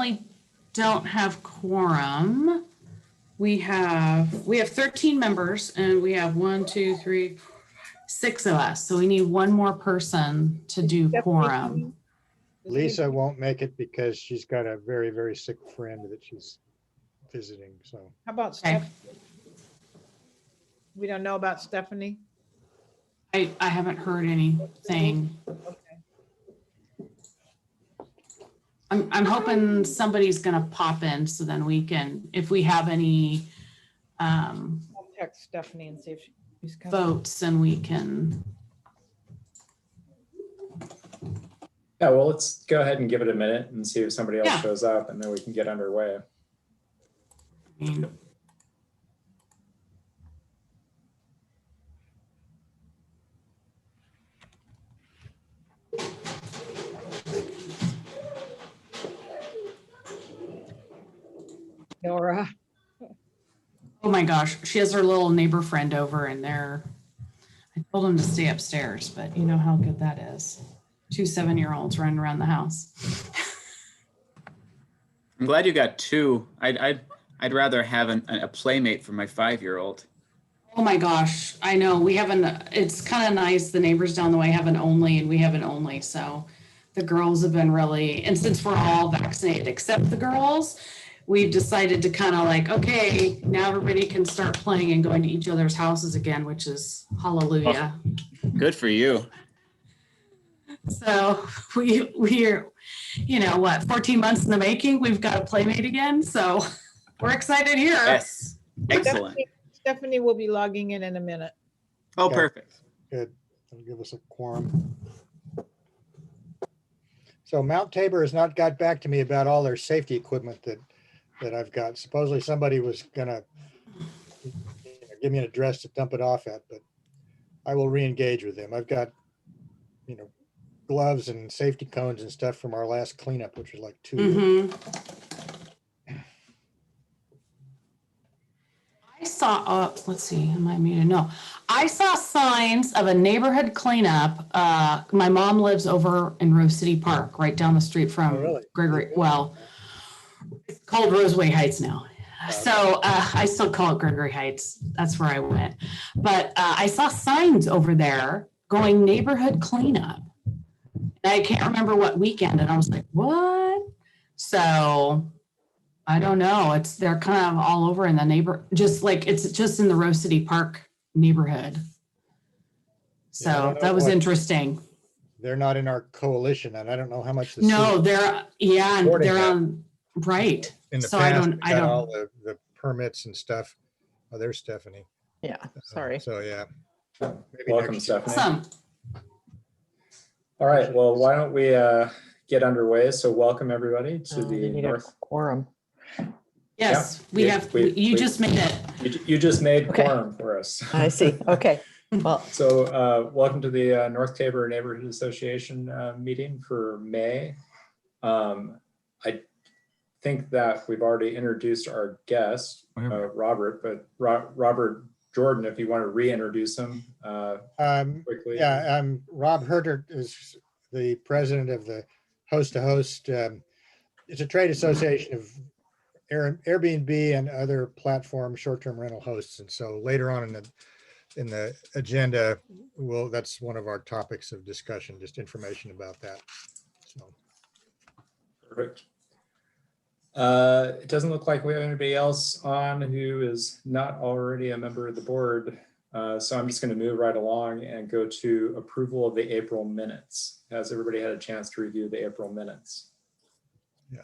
currently don't have quorum. We have 13 members and we have 6 of us. So we need one more person to do quorum. Lisa won't make it because she's got a very, very sick friend that she's visiting. So How about Okay. Stephanie? We don't know about Stephanie? I haven't heard anything. Okay. I'm hoping somebody's gonna pop in so then we can, if we have any I'll text Stephanie and see if she's coming. votes, then we can. Yeah, well, let's go ahead and give it a minute and see if somebody else Yeah. shows up, and then we can get underway. I mean, Nora. oh my gosh, she has her little neighbor friend over and I told him to stay upstairs, but you know how good that is. 2 7-year-olds running around the house. I'm glad you got 2. I'd rather have a playmate for my 5-year-old. Oh my gosh, I know. It's kind of nice. The neighbors down the way have an only and we have an only. So the girls have been really, and since we're all vaccinated except the girls, we've decided to kind of like, okay, now everybody can start playing and going to each other's houses again, which is hallelujah. Good for you. So we're, 14 months in the making, we've got a playmate again. So we're excited here. Yes. Excellent. Stephanie will be logging in a minute. Oh, Okay. perfect. good. That'll give us a quorum. So Mount Tabor has not got back to me about all their safety equipment that I've got. Supposedly somebody was gonna give me an address to dump it off at, but I will re-engage with them. I've got, gloves and safety cones and stuff from our last cleanup, which was like 2 years. Mhm. I saw, let's see, am I muted? No. I saw signs of a neighborhood cleanup. My mom lives over in Rose City Park, right down the street from Oh, really? Gregory. Well, it's called Roseway Heights now. So I still call it Gregory Heights. That's where I went. But I saw signs over there going neighborhood cleanup. I can't remember what weekend, and I was like, what? So I don't know. They're kind of all over in the it's just in the Rose City Park neighborhood. So Yeah, I don't know that was what- interesting. They're not in our coalition, and I don't know how much. the No, city- Supporting they're that. on, right. In the So I past, don't, we got all the permits and stuff. Oh, there's Stephanie. Yeah, sorry. So, yeah. Maybe Welcome, next year. Stephanie. awesome. All right, well, why don't we get underway? So welcome everybody to We the need a North. quorum. Yes, Yeah, we- just made it. You just made Okay. quorum for us. I see. Okay. Well, So welcome to the North Tabor Neighborhood Association meeting for May. I think that we've already introduced our guest, Robert, but Robert Jordan, if you want to reintroduce him quickly. Yeah, Rob Hertert is the president of the Host to Host. It's a trade association of Airbnb and other platform short-term rental hosts. And so later on in the agenda, that's one of our topics of discussion, just information about that. So Perfect. It doesn't look like we have anybody else on who is not already a member of the board. So I'm just going to move right along and go to approval of the April minutes. Has everybody had a chance to review the April minutes? Yeah.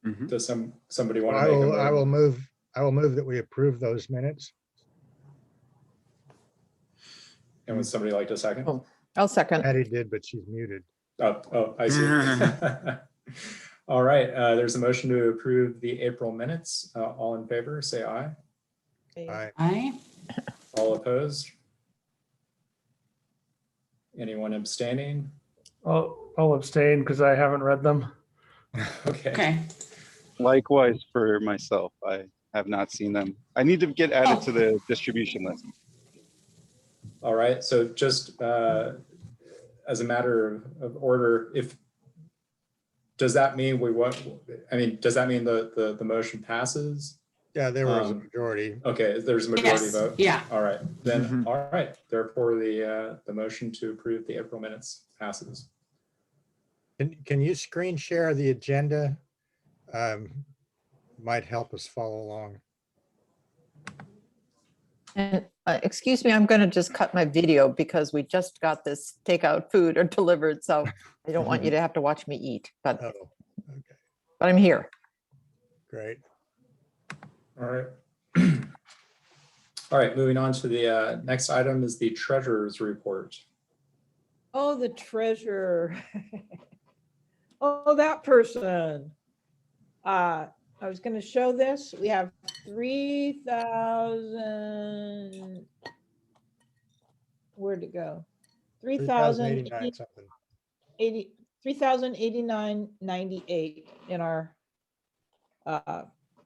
Mhm. Does somebody want to I make a will motion? move that we approve those minutes. And would somebody like to second? Oh. I'll second. Patty did, but she's muted. Oh, I see. All right, there's a motion to approve the April minutes. All in favor, say aye. Aye. All opposed? Anyone abstaining? I'll abstain because I haven't read them. Okay. Okay. Likewise for myself, I have not seen them. I need to get added to the distribution list. All right, so just as a matter of order, if does that mean we want, I mean, does that mean the motion passes? Yeah, there was a Um, majority. Okay, there's a majority Yes, vote. yeah. All right, then, Mhm. all right. Therefore, the motion to approve the April minutes passes. Can you screen share the agenda? Might help us follow along. And excuse me, I'm going to just cut my video because we just got this takeout food or delivered. So I don't want you to have to watch me eat, but Oh, okay, I'm here. great. All right. All right, moving on to the next item is the treasurer's report. Oh, the treasurer. Oh, that person. I was gonna show this. We have 3,000. Where'd it go? 3,089 something. 3,089.98 in our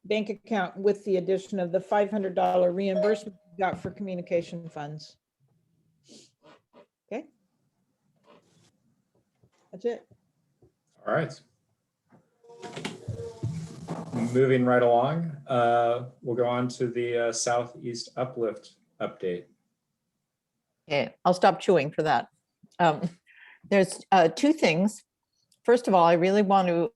bank account with the addition of the $500 reimbursement we got for communication funds. Okay. That's it. All right. Moving right along, we'll go on to the Southeast Uplift update. Okay, I'll stop chewing for that. There's two things. First of all, I really want to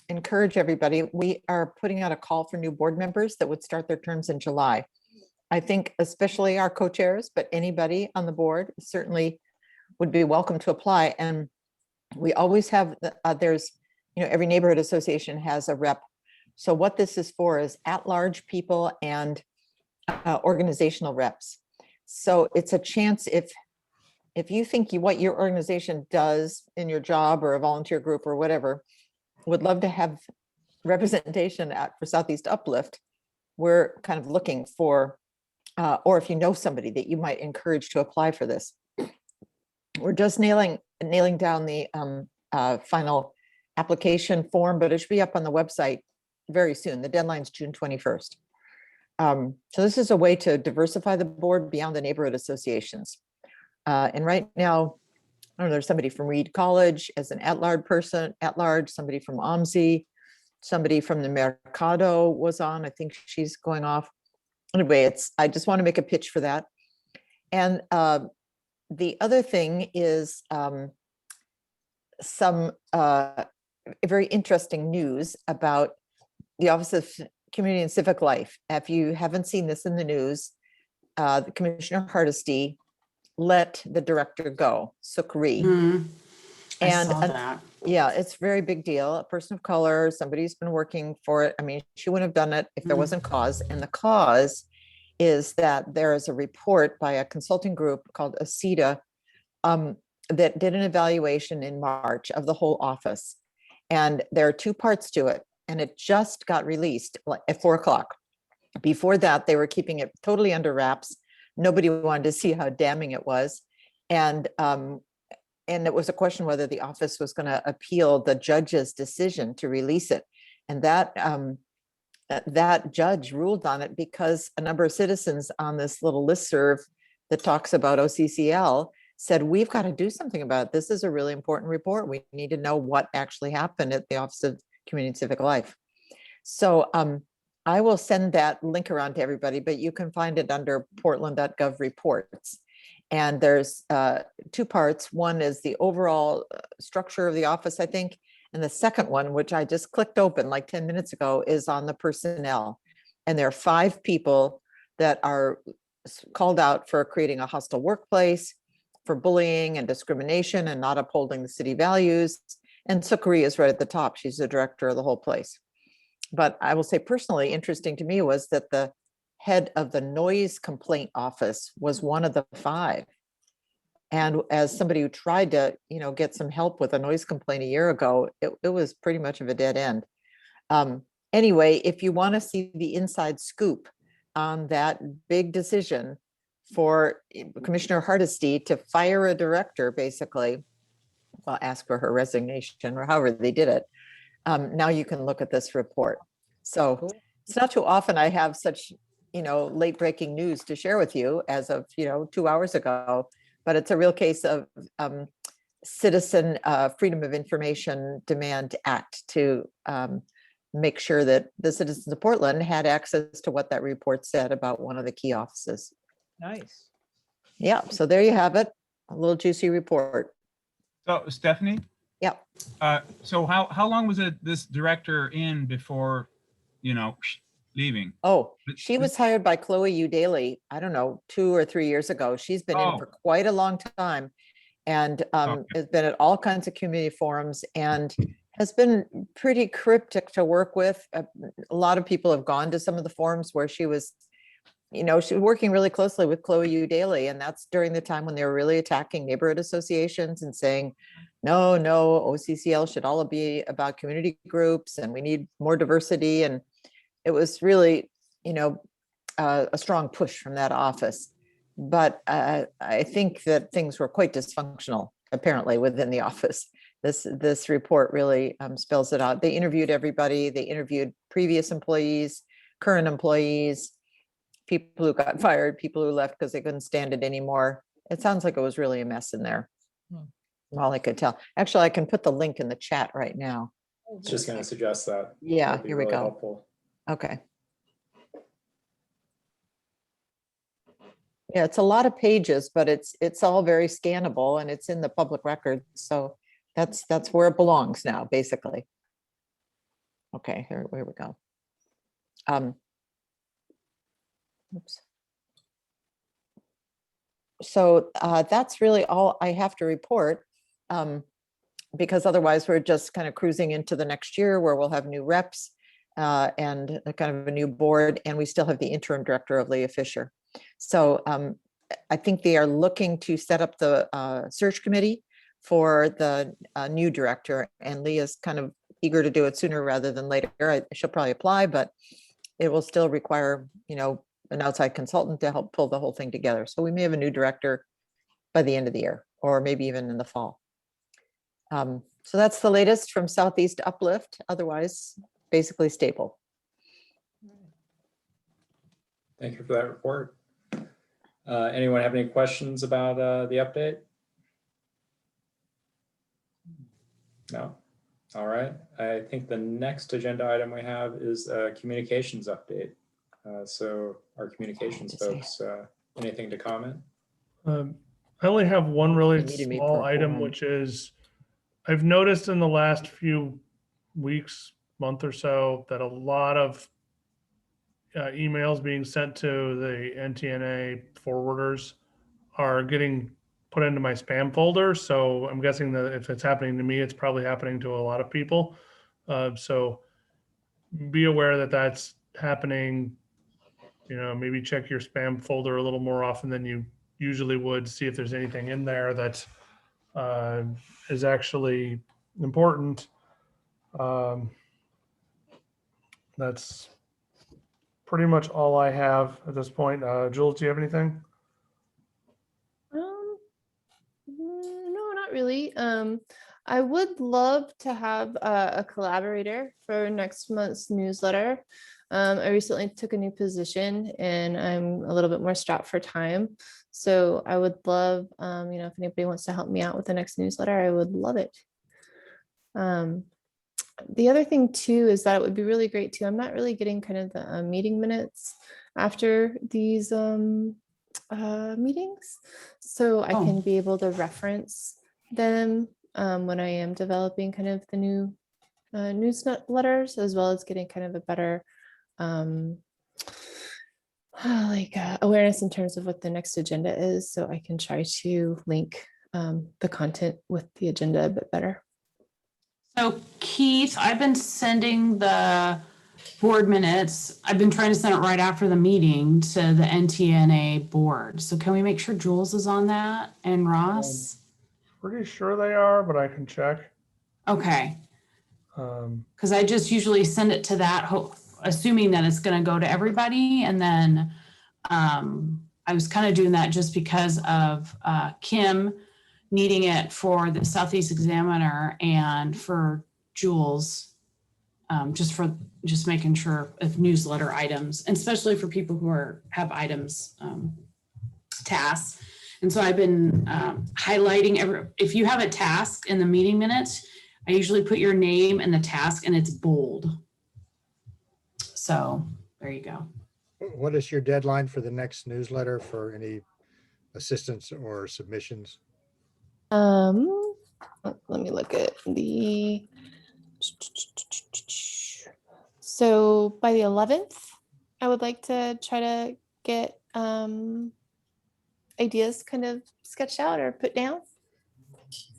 encourage everybody. We are putting out a call for new board members that would start their terms in July. I think especially our co-chairs, but anybody on the board certainly would be welcome to apply. And we always have, there's, every neighborhood association has a rep. So what this is for is at-large people and organizational reps. So it's a chance if you think what your organization does in your job or a volunteer group or whatever, would love to have representation for Southeast Uplift, we're kind of looking for, or if you know somebody that you might encourage to apply for this. We're just nailing down the final application form, but it should be up on the website very soon. The deadline's June 21st. So this is a way to diversify the board beyond the neighborhood associations. And right now, I don't know, there's somebody from Reed College as an at-large person, somebody from OMSI, somebody from the Mercado was on. I think she's going off. Anyway, I just want to make a pitch for that. And the other thing is some very interesting news about the Office of Community and Civic Life. If you haven't seen this in the news, the Commissioner Hardesty let the director go, Sukri. I And saw that. yeah, it's a very big deal. A person of color, somebody who's been working for it. I mean, she wouldn't have done it if there wasn't cause. And the cause is that there is a report by a consulting group called ACETA that did an evaluation in March of the whole office. And there are two parts to it. And it just got released at 4:00. Before that, they were keeping it totally under wraps. Nobody wanted to see how damning it was. And it was a question whether the office was going to appeal the judge's decision to release it. And that judge ruled on it because a number of citizens on this little listserv that talks about OCCL said, we've got to do something about it. This is a really important report. We need to know what actually happened at the Office of Community and Civic Life. So I will send that link around to everybody, but you can find it under portland.gov reports. And there's two parts. One is the overall structure of the office, I think. And the second one, which I just clicked open like 10 minutes ago, is on the personnel. And there are 5 people that are called out for creating a hostile workplace, for bullying and discrimination and not upholding the city values. And Sukri is right at the top. She's the director of the whole place. But I will say personally interesting to me was that the head of the noise complaint office was one of the 5. And as somebody who tried to, get some help with a noise complaint a year ago, it was pretty much of a dead end. Anyway, if you want to see the inside scoop on that big decision for Commissioner Hardesty to fire a director, basically, well, ask for her resignation or however they did it. Now you can look at this report. So Cool. It's not too often I have such, late breaking news to share with you as of, 2 hours ago, but it's a real case of Citizen Freedom of Information Demand Act to make sure that the citizens of Portland had access to what that report said about one of the key offices. Nice. Yeah, so there you have it, a little juicy report. So Stephanie? Yeah. So how long was this director in before, leaving? Oh, she was hired by Chloe U. Daly, I don't know, 2 or 3 years ago. She's been in for quite a long time and has been at all kinds of community forums and has been pretty cryptic to work with. A lot of people have gone to some of the forums where she was working really closely with Chloe U. Daly, and that's during the time when they were really attacking neighborhood associations and saying, no, OCCL should all be about community groups and we need more diversity. And it was really, a strong push from that office. But I think that things were quite dysfunctional, apparently, within the office. This report really spells it out. They interviewed everybody. They interviewed previous employees, current employees, people who got fired, people who left because they couldn't stand it anymore. It sounds like it was really a mess in there. From all I could tell. Actually, I can put the link in the chat right now. Just going to suggest that. Yeah, That'd be here we really go. helpful. Okay. Yeah, it's a lot of pages, but it's all very scannable and it's in the public record. So that's where it belongs now, basically. Okay, here we go. Oops. So that's really all I have to report, because otherwise we're just kind of cruising into the next year where we'll have new reps and a kind of a new board, and we still have the interim director of Leah Fisher. So I think they are looking to set up the search committee for the new director, and Leah's kind of eager to do it sooner rather than later. She'll probably apply, but it will still require, an outside consultant to help pull the whole thing together. So we may have a new director by the end of the year, or maybe even in the fall. So that's the latest from Southeast Uplift. Otherwise, basically stable. Thank you for that report. Anyone have any questions about the update? No? All right. I think the next agenda item we have is a communications update. So our communications folks, anything to comment? I only have one really You needed me small for a item, forum. which is I've noticed in the last few weeks, month or so, that a lot of emails being sent to the NTNA forwarders are getting put into my spam folder. So I'm guessing that if it's happening to me, it's probably happening to a lot of people. So be aware that that's happening. Maybe check your spam folder a little more often than you usually would, see if there's anything in there that is actually important. That's pretty much all I have at this point. Jules, do you have anything? No, not really. I would love to have a collaborator for next month's newsletter. I recently took a new position and I'm a little bit more strapped for time. So I would love, if anybody wants to help me out with the next newsletter, I would love it. The other thing too is that it would be really great too. I'm not really getting kind of the meeting minutes after these meetings, so I can be able to reference them when I am developing kind of the new newsletters, as well as getting kind of a better awareness in terms of what the next agenda is, so I can try to link the content with the agenda a bit better. So Keith, I've been sending the board minutes. I've been trying to send it right after the meeting to the NTNA board. So can we make sure Jules is on that and Ross? Pretty sure they are, but I can check. Okay. Because I just usually send it to that, assuming that it's going to go to everybody. And then I was kind of doing that just because of Kim needing it for the Southeast Examiner and for Jules, just making sure if newsletter items, and especially for people who have items, tasks, And so I've been highlighting if you have a task in the meeting minutes, I usually put your name and the task and it's bold. So there you go. What is your deadline for the next newsletter for any assistance or submissions? Let me look at so by the 11th, I would like to try to get ideas kind of sketched out or put down.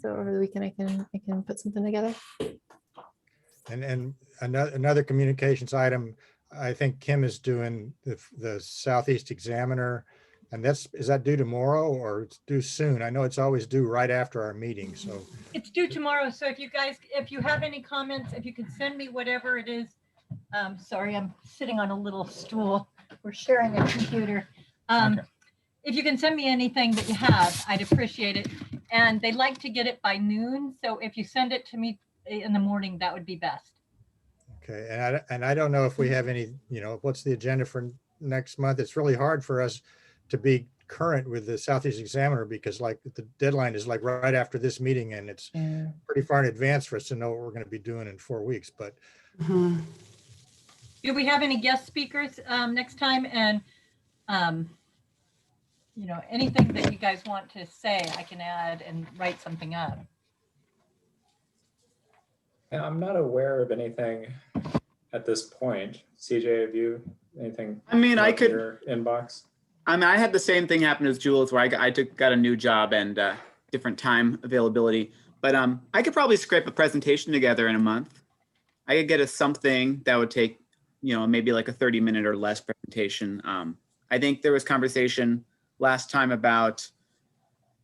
So over the weekend, I can put something together. And another communications item, I think Kim is doing the Southeast Examiner, and is that due tomorrow or it's due soon? I know it's always due right after our meeting, so. It's due tomorrow. So if you have any comments, if you could send me whatever it is. Sorry, I'm sitting on a little stool. We're sharing a computer. Okay. If you can send me anything that you have, I'd appreciate it. And they like to get it by noon. So if you send it to me in the morning, that would be best. Okay, and I don't know if we have any, what's the agenda for next month? It's really hard for us to be current with the Southeast Examiner because like the deadline is like right after this meeting and it's pretty far in advance for us to know what we're going to be doing in 4 weeks, but. Do we have any guest speakers next time? And, anything that you guys want to say, I can add and write something up. Yeah, I'm not aware of anything at this point. CJ, have you anything? I mean, I could. Your inbox. I mean, I had the same thing happen as Jules, where I got a new job and different time availability. But I could probably scrape a presentation together in a month. I could get us something that would take, maybe like a 30-minute or less presentation. I think there was conversation last time about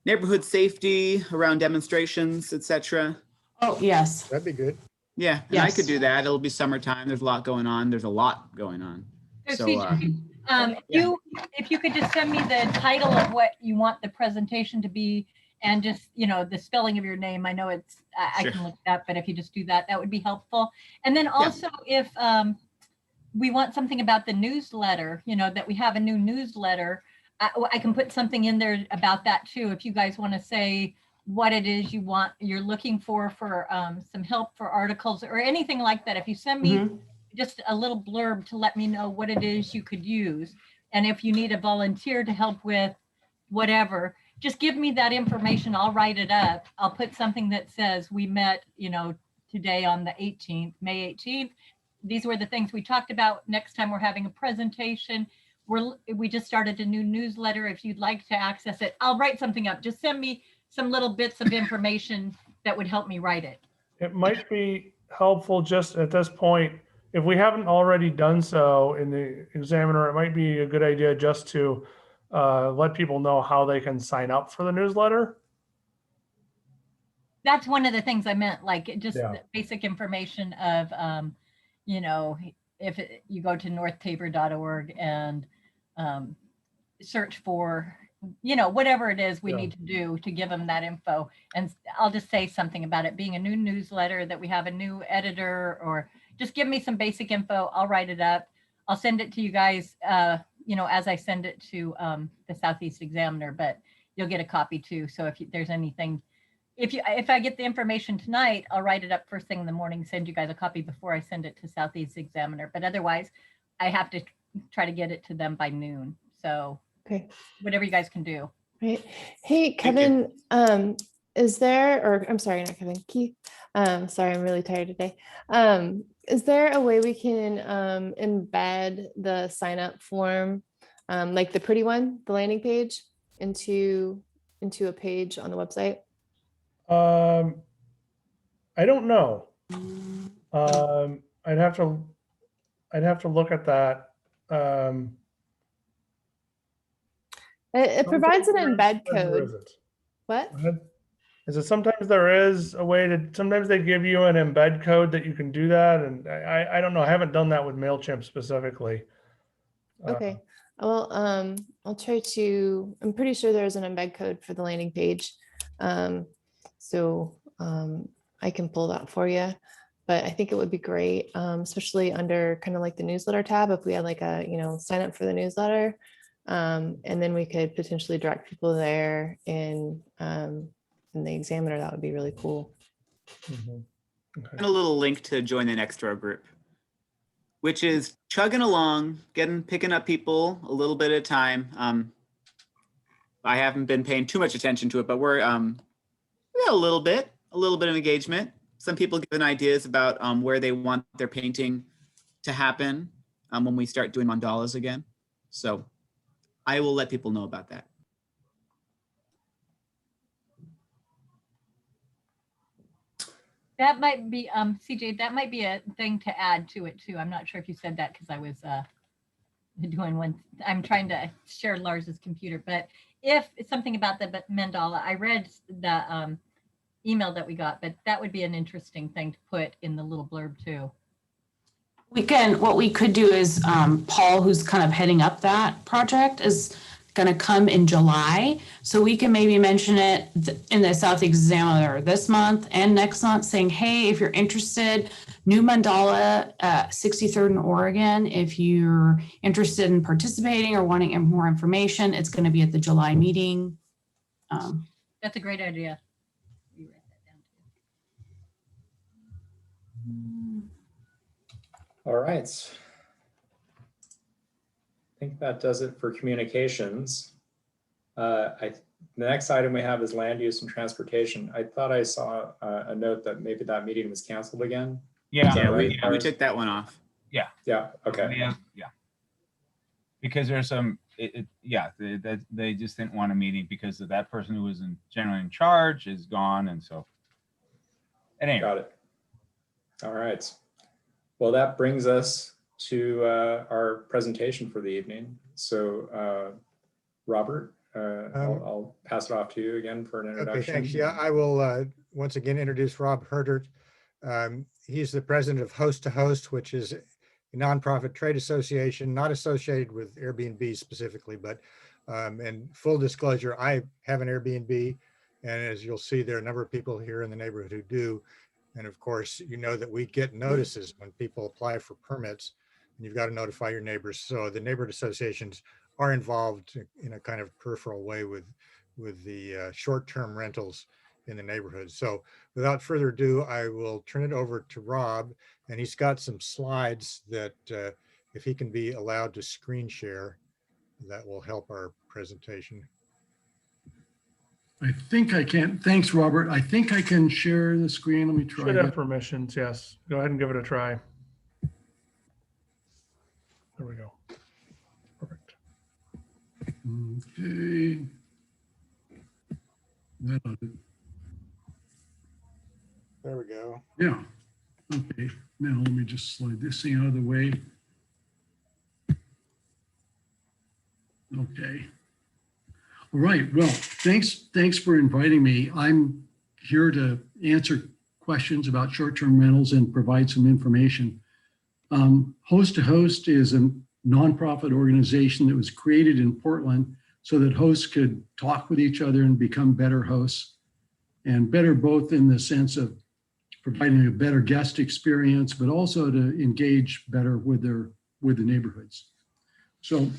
neighborhood safety around demonstrations, etc. Oh, yes. That'd be good. Yeah, and I could do that. It'll be summertime. There's a lot going on. There's a lot going on. So if you could just send me the title of what you want the presentation to be and just, the spelling of your name. I know I Sure. can look it up, but if you just do that, that would be helpful. And then also if we want something about the newsletter, that we have a new newsletter, I can put something in there about that too. If you guys want to say what it is you're looking for some help for articles or anything like that. If you send me just a little blurb to let me know what it is you could use. And if you need a volunteer to help with whatever, just give me that information. I'll write it up. I'll put something that says we met, today on the 18th, May 18th. These were the things we talked about. Next time we're having a presentation. We just started a new newsletter. If you'd like to access it, I'll write something up. Just send me some little bits of information that would help me write it. It might be helpful just at this point, if we haven't already done so in the Examiner, it might be a good idea just to let people know how they can sign up for the newsletter. That's one of the things I meant, like just the basic information of, if you go to northtabor.org and search for, whatever it is we need to do to give them that info. And I'll just say something about it being a new newsletter, that we have a new editor, or just give me some basic info. I'll write it up. I'll send it to you guys, as I send it to the Southeast Examiner, but you'll get a copy too. So if there's anything, if I get the information tonight, I'll write it up first thing in the morning, send you guys a copy before I send it to Southeast Examiner. But otherwise, I have to try to get it to them by noon. So whatever you guys can do. Right. Hey, Kevin, is there, or I'm sorry, not Kevin, Keith. Sorry, I'm really tired today. Is there a way we can embed the sign up form, like the pretty one, the landing page, into a page on the website? I don't know. I'd have to look at that. It provides an embed code. Isn't. What? Is it sometimes there is a way to, sometimes they give you an embed code that you can do that. And I don't know. I haven't done that with MailChimp specifically. Okay. Well, I'll try to, I'm pretty sure there's an embed code for the landing page. So I can pull that for you, but I think it would be great, especially under kind of like the newsletter tab. If we had like a, sign up for the newsletter, And then we could potentially direct people there in the Examiner. That would be really cool. Mhm. Okay. And a little link to join the Nextdoor group, which is chugging along, picking up people a little bit at a time. I haven't been paying too much attention to it, but we're a little bit of engagement. Some people giving ideas about where they want their painting to happen when we start doing mandalas again. So I will let people know about that. That might be, CJ, that might be a thing to add to it too. I'm not sure if you said that because I was doing one. I'm trying to share Lars's computer, but if it's something about the mandala, I read the email that we got, but that would be an interesting thing to put in the little blurb too. What we could do is Paul, who's kind of heading up that project, is going to come in July. So we can maybe mention it in the South Examiner this month and next month, saying, hey, if you're interested, new mandala, 63rd in Oregon. If you're interested in participating or wanting more information, it's going to be at the July meeting. That's a great idea. You write that down too. All right. I think that does it for communications. The next item we have is land use and transportation. I thought I saw a note that maybe that meeting was canceled again. Yeah, Yeah, right, we Lars? took that one off. yeah, Yeah, okay. yeah. Because there's some, they just didn't want a meeting because of that person who was generally in charge is gone, and so. And anyway. Got it. All right. Well, that brings us to our presentation for the evening. So Robert, I'll pass it off to you again for an introduction. Okay, thanks. Yeah, I will once again introduce Rob Hertert. He's the president of Host to Host, which is a nonprofit trade association, not associated with Airbnb specifically, but and full disclosure, I have an Airbnb, and as you'll see, there are a number of people here in the neighborhood who do. And of course, you know that we get notices when people apply for permits, and you've got to notify your neighbors. So the neighborhood associations are involved in a kind of peripheral way with the short-term rentals in the neighborhood. So without further ado, I will turn it over to Rob, and he's got some slides that if he can be allowed to screen share, that will help our presentation. I think I can. Thanks, Robert. I think I can share the screen. Let me try Should have that. permissions, yes. Go ahead and give it a try. There we go. Perfect. Okay. There we go. Yeah. Okay. Now let me just slide this thing out of the way. Okay. All right. Well, thanks for inviting me. I'm here to answer questions about short-term rentals and provide some information. Host to Host is a nonprofit organization that was created in Portland so that hosts could talk with each other and become better hosts, and better both in the sense of providing a better guest experience, but also to engage better with the neighborhoods. So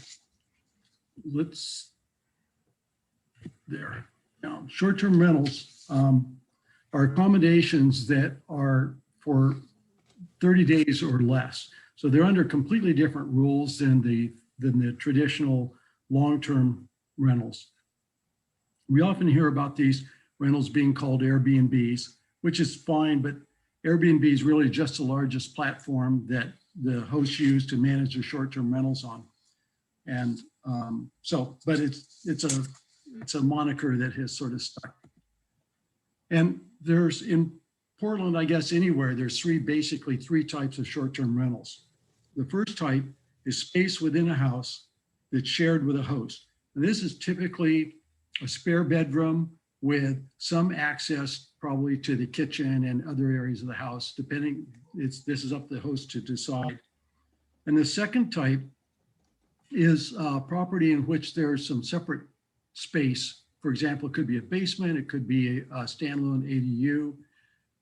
there. Now, short-term rentals are accommodations that are for 30 days or less. So they're under completely different rules than the traditional long-term rentals. We often hear about these rentals being called Airbnbs, which is fine, but Airbnb is really just the largest platform that the hosts use to manage their short-term rentals on. And but it's a moniker that has sort of stuck. And there's in Portland, I guess anywhere, there's basically three types of short-term rentals. The first type is space within a house that's shared with a host. And this is typically a spare bedroom with some access probably to the kitchen and other areas of the house, depending, this is up to the host to decide. And the second type is property in which there's some separate space. For example, it could be a basement, it could be a standalone ADU,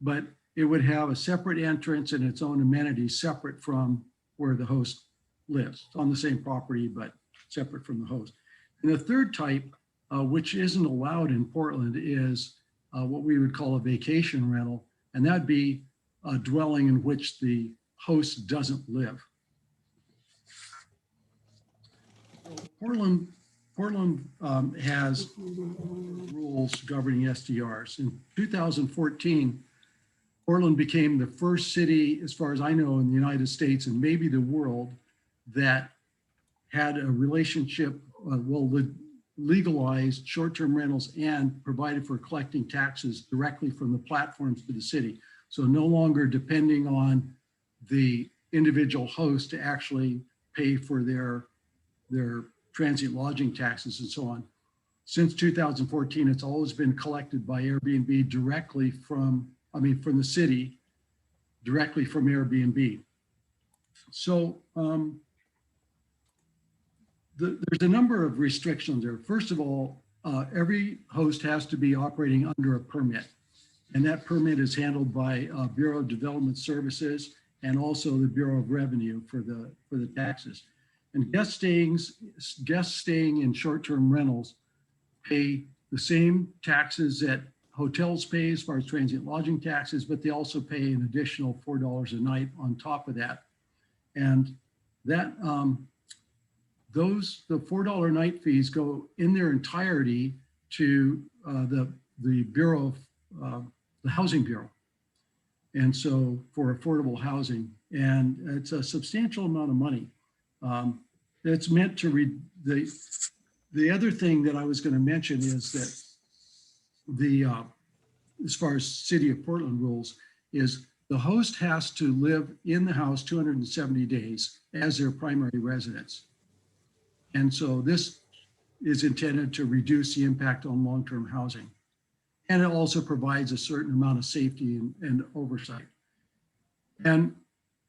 but it would have a separate entrance and its own amenities separate from where the host lives. It's on the same property, but separate from the host. And the third type, which isn't allowed in Portland, is what we would call a vacation rental. And that'd be a dwelling in which the host doesn't live. Portland has rules governing STRs. In 2014, Portland became the first city, as far as I know, in the United States and maybe the world, that had a relationship, legalized short-term rentals and provided for collecting taxes directly from the platforms to the city. So no longer depending on the individual host to actually pay for their transient lodging taxes and so on. Since 2014, it's always been collected by Airbnb directly from the city, directly from Airbnb. So there's a number of restrictions there. First of all, every host has to be operating under a permit, and that permit is handled by Bureau of Development Services and also the Bureau of Revenue for the taxes. And guests staying in short-term rentals pay the same taxes that hotels pay as far as transient lodging taxes, but they also pay an additional $4 a night on top of that. And that the $4 night fees go in their entirety to the Bureau of the Housing Bureau. And so for affordable housing, and it's a substantial amount of money. It's meant to read the other thing that I was going to mention is that as far as City of Portland rules is the host has to live in the house 270 days as their primary residence. And so this is intended to reduce the impact on long-term housing. And it also provides a certain amount of safety and oversight. And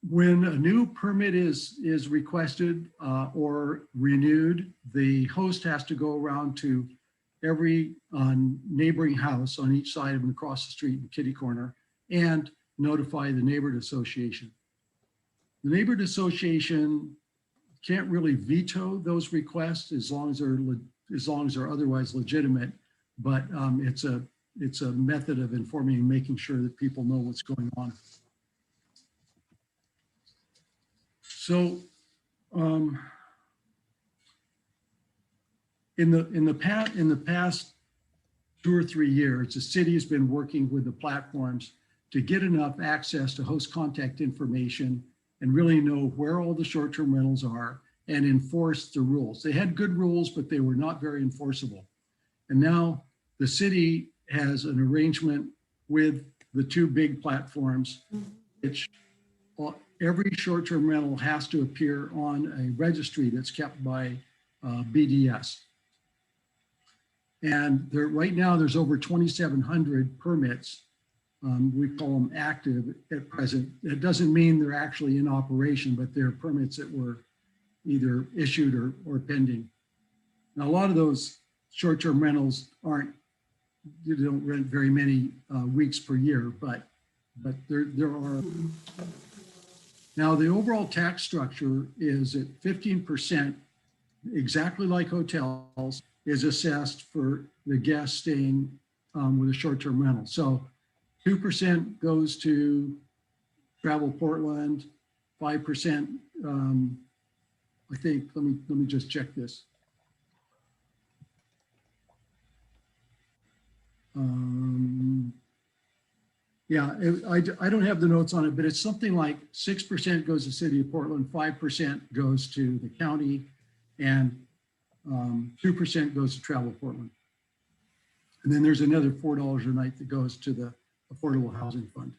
when a new permit is requested or renewed, the host has to go around to every neighboring house on each side of them across the street in kitty corner and notify the neighborhood association. The neighborhood association can't really veto those requests as long as they're otherwise legitimate, but it's a method of informing and making sure that people know what's going on. So in the past 2 or 3 years, the city has been working with the platforms to get enough access to host contact information and really know where all the short-term rentals are and enforce the rules. They had good rules, but they were not very enforceable. And now the city has an arrangement with the 2 big platforms, which every short-term rental has to appear on a registry that's kept by BDS. And right now there's over 2,700 permits. We call them active at present. It doesn't mean they're actually in operation, but they're permits that were either issued or pending. Now, a lot of those short-term rentals they don't rent very many weeks per year, but there are. Now, the overall tax structure is at 15%, exactly like hotels, is assessed for the guests staying with a short-term rental. So 2% goes to Travel Portland, 5%, I think, let me just check this. Yeah, I don't have the notes on it, but it's something like 6% goes to City of Portland, 5% goes to the county, and 2% goes to Travel Portland. And then there's another $4 a night that goes to the Affordable Housing Fund.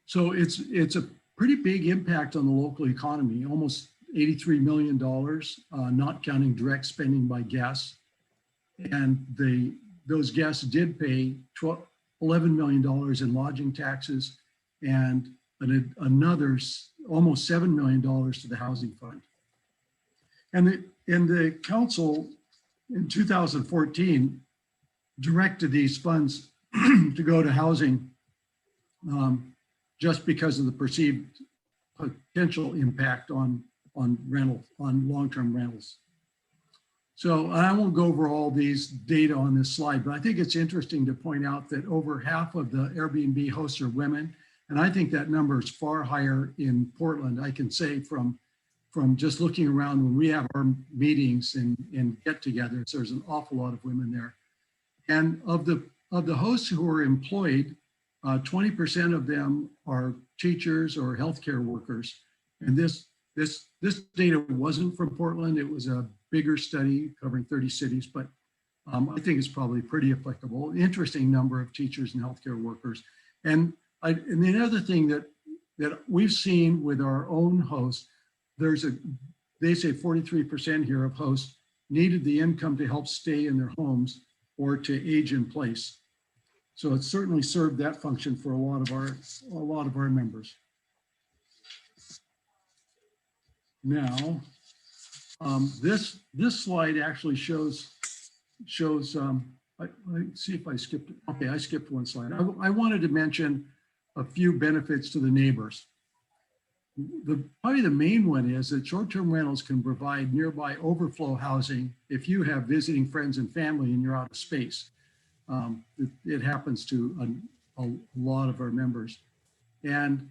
So it's a pretty big impact on the local economy, almost $83 million, not counting direct spending by guests. And those guests did pay $11 million in lodging taxes and another almost $7 million to the housing fund. And the council in 2014 directed these funds to go to housing just because of the perceived potential impact on on long-term rentals. So I won't go over all these data on this slide, but I think it's interesting to point out that over half of the Airbnb hosts are women. And I think that number is far higher in Portland. I can say from just looking around when we have our meetings and get-togethers, there's an awful lot of women there. And of the hosts who are employed, 20% of them are teachers or healthcare workers. And this data wasn't from Portland. It was a bigger study covering 30 cities, but I think it's probably pretty applicable. Interesting number of teachers and healthcare workers. And the other thing that we've seen with our own hosts, they say 43% here of hosts needed the income to help stay in their homes or to age in place. So it certainly served that function for a lot of our members. Now, this slide actually shows. Let's see if I skipped it. Okay, I skipped one slide. I wanted to mention a few benefits to the neighbors. Probably the main one is that short-term rentals can provide nearby overflow housing if you have visiting friends and family and you're out of space. It happens to a lot of our members. And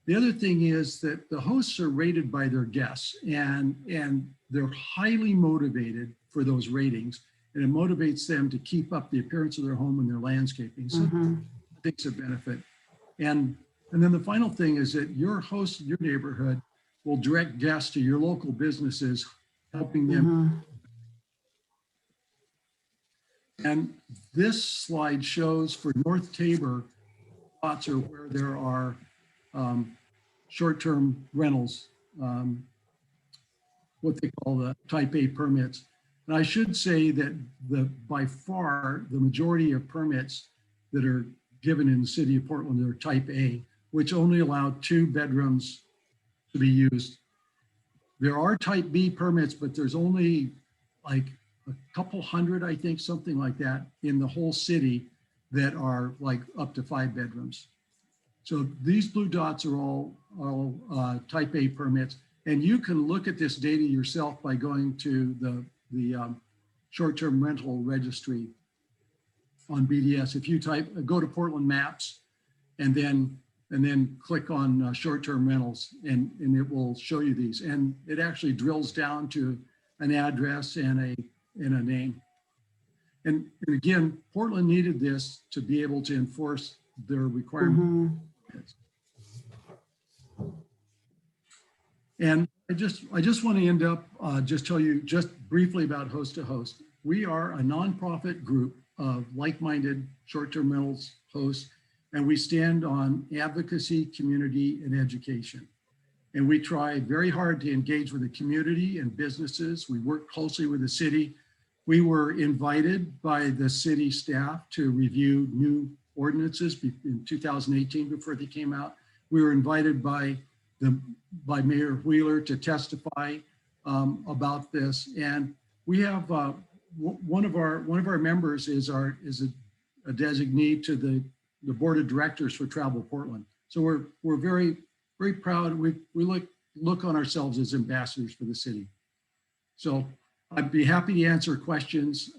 the other thing is that the hosts are rated by their guests and they're highly motivated for those ratings, and it motivates them to keep up the appearance of their home and their landscaping. So I think it's a benefit. And then the final thing is that your host in your neighborhood will direct guests to your local businesses, helping them. And this slide shows for North Tabor, lots are where there are short-term rentals, what they call the Taipei permits. And I should say that by far, the majority of permits that are given in the city of Portland are type A, which only allow 2 bedrooms to be used. There are type B permits, but there's only like a couple hundred, I think, something like that in the whole city that are like up to 5 bedrooms. So these blue dots are all type A permits. And you can look at this data yourself by going to the short-term rental registry on BDS. If you go to Portland Maps and then click on short-term rentals, and it will show you these. And it actually drills down to an address and a name. And again, Portland needed this to be able to enforce their requirements. And I just want to end up just tell you just briefly about Host to Host. We are a nonprofit group of like-minded short-term rentals hosts, and we stand on advocacy, community, and education. And we try very hard to engage with the community and businesses. We work closely with the city. We were invited by the city staff to review new ordinances in 2018 before they came out. We were invited by Mayor Wheeler to testify about this. And we have one of our members is a designee to the board of directors for Travel Portland. So we're very, very proud. We look on ourselves as ambassadors for the city. So I'd be happy to answer questions.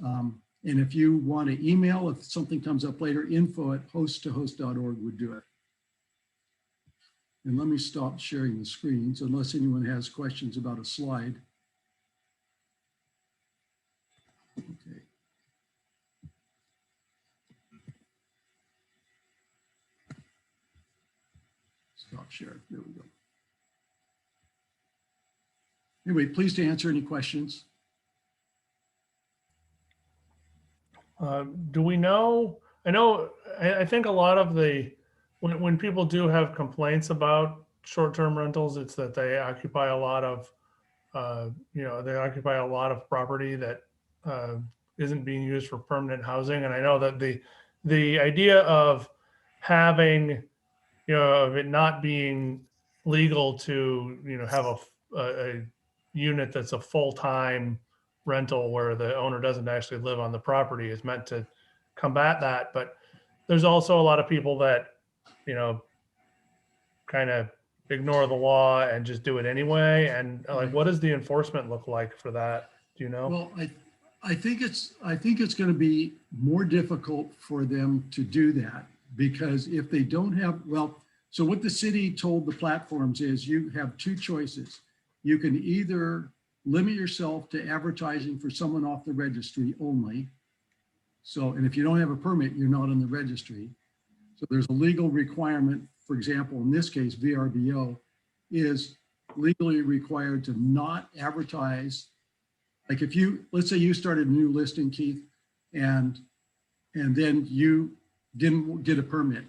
And if you want to email, if something comes up later, info@hosttohost.org would do it. And let me stop sharing the screens unless anyone has questions about a slide. Okay. Stop share. There we go. Anyway, pleased to answer any questions. Do we know? I think a lot of when people do have complaints about short-term rentals, it's that they occupy a lot of, they occupy a lot of property that isn't being used for permanent housing. And I know that the idea of having, of it not being legal to, have a unit that's a full-time rental where the owner doesn't actually live on the property is meant to combat that. But there's also a lot of people that, kind of ignore the law and just do it anyway? And like, what does the enforcement look like for that? Do you know? Well, I think it's going to be more difficult for them to do that, because if they don't have, well, so what the city told the platforms is you have two choices. You can either limit yourself to advertising for someone off the registry only. So, and if you don't have a permit, you're not on the registry. So there's a legal requirement. For example, in this case, VRBO is legally required to not advertise. Like if you, let's say you started a new listing, Keith, and then you didn't get a permit.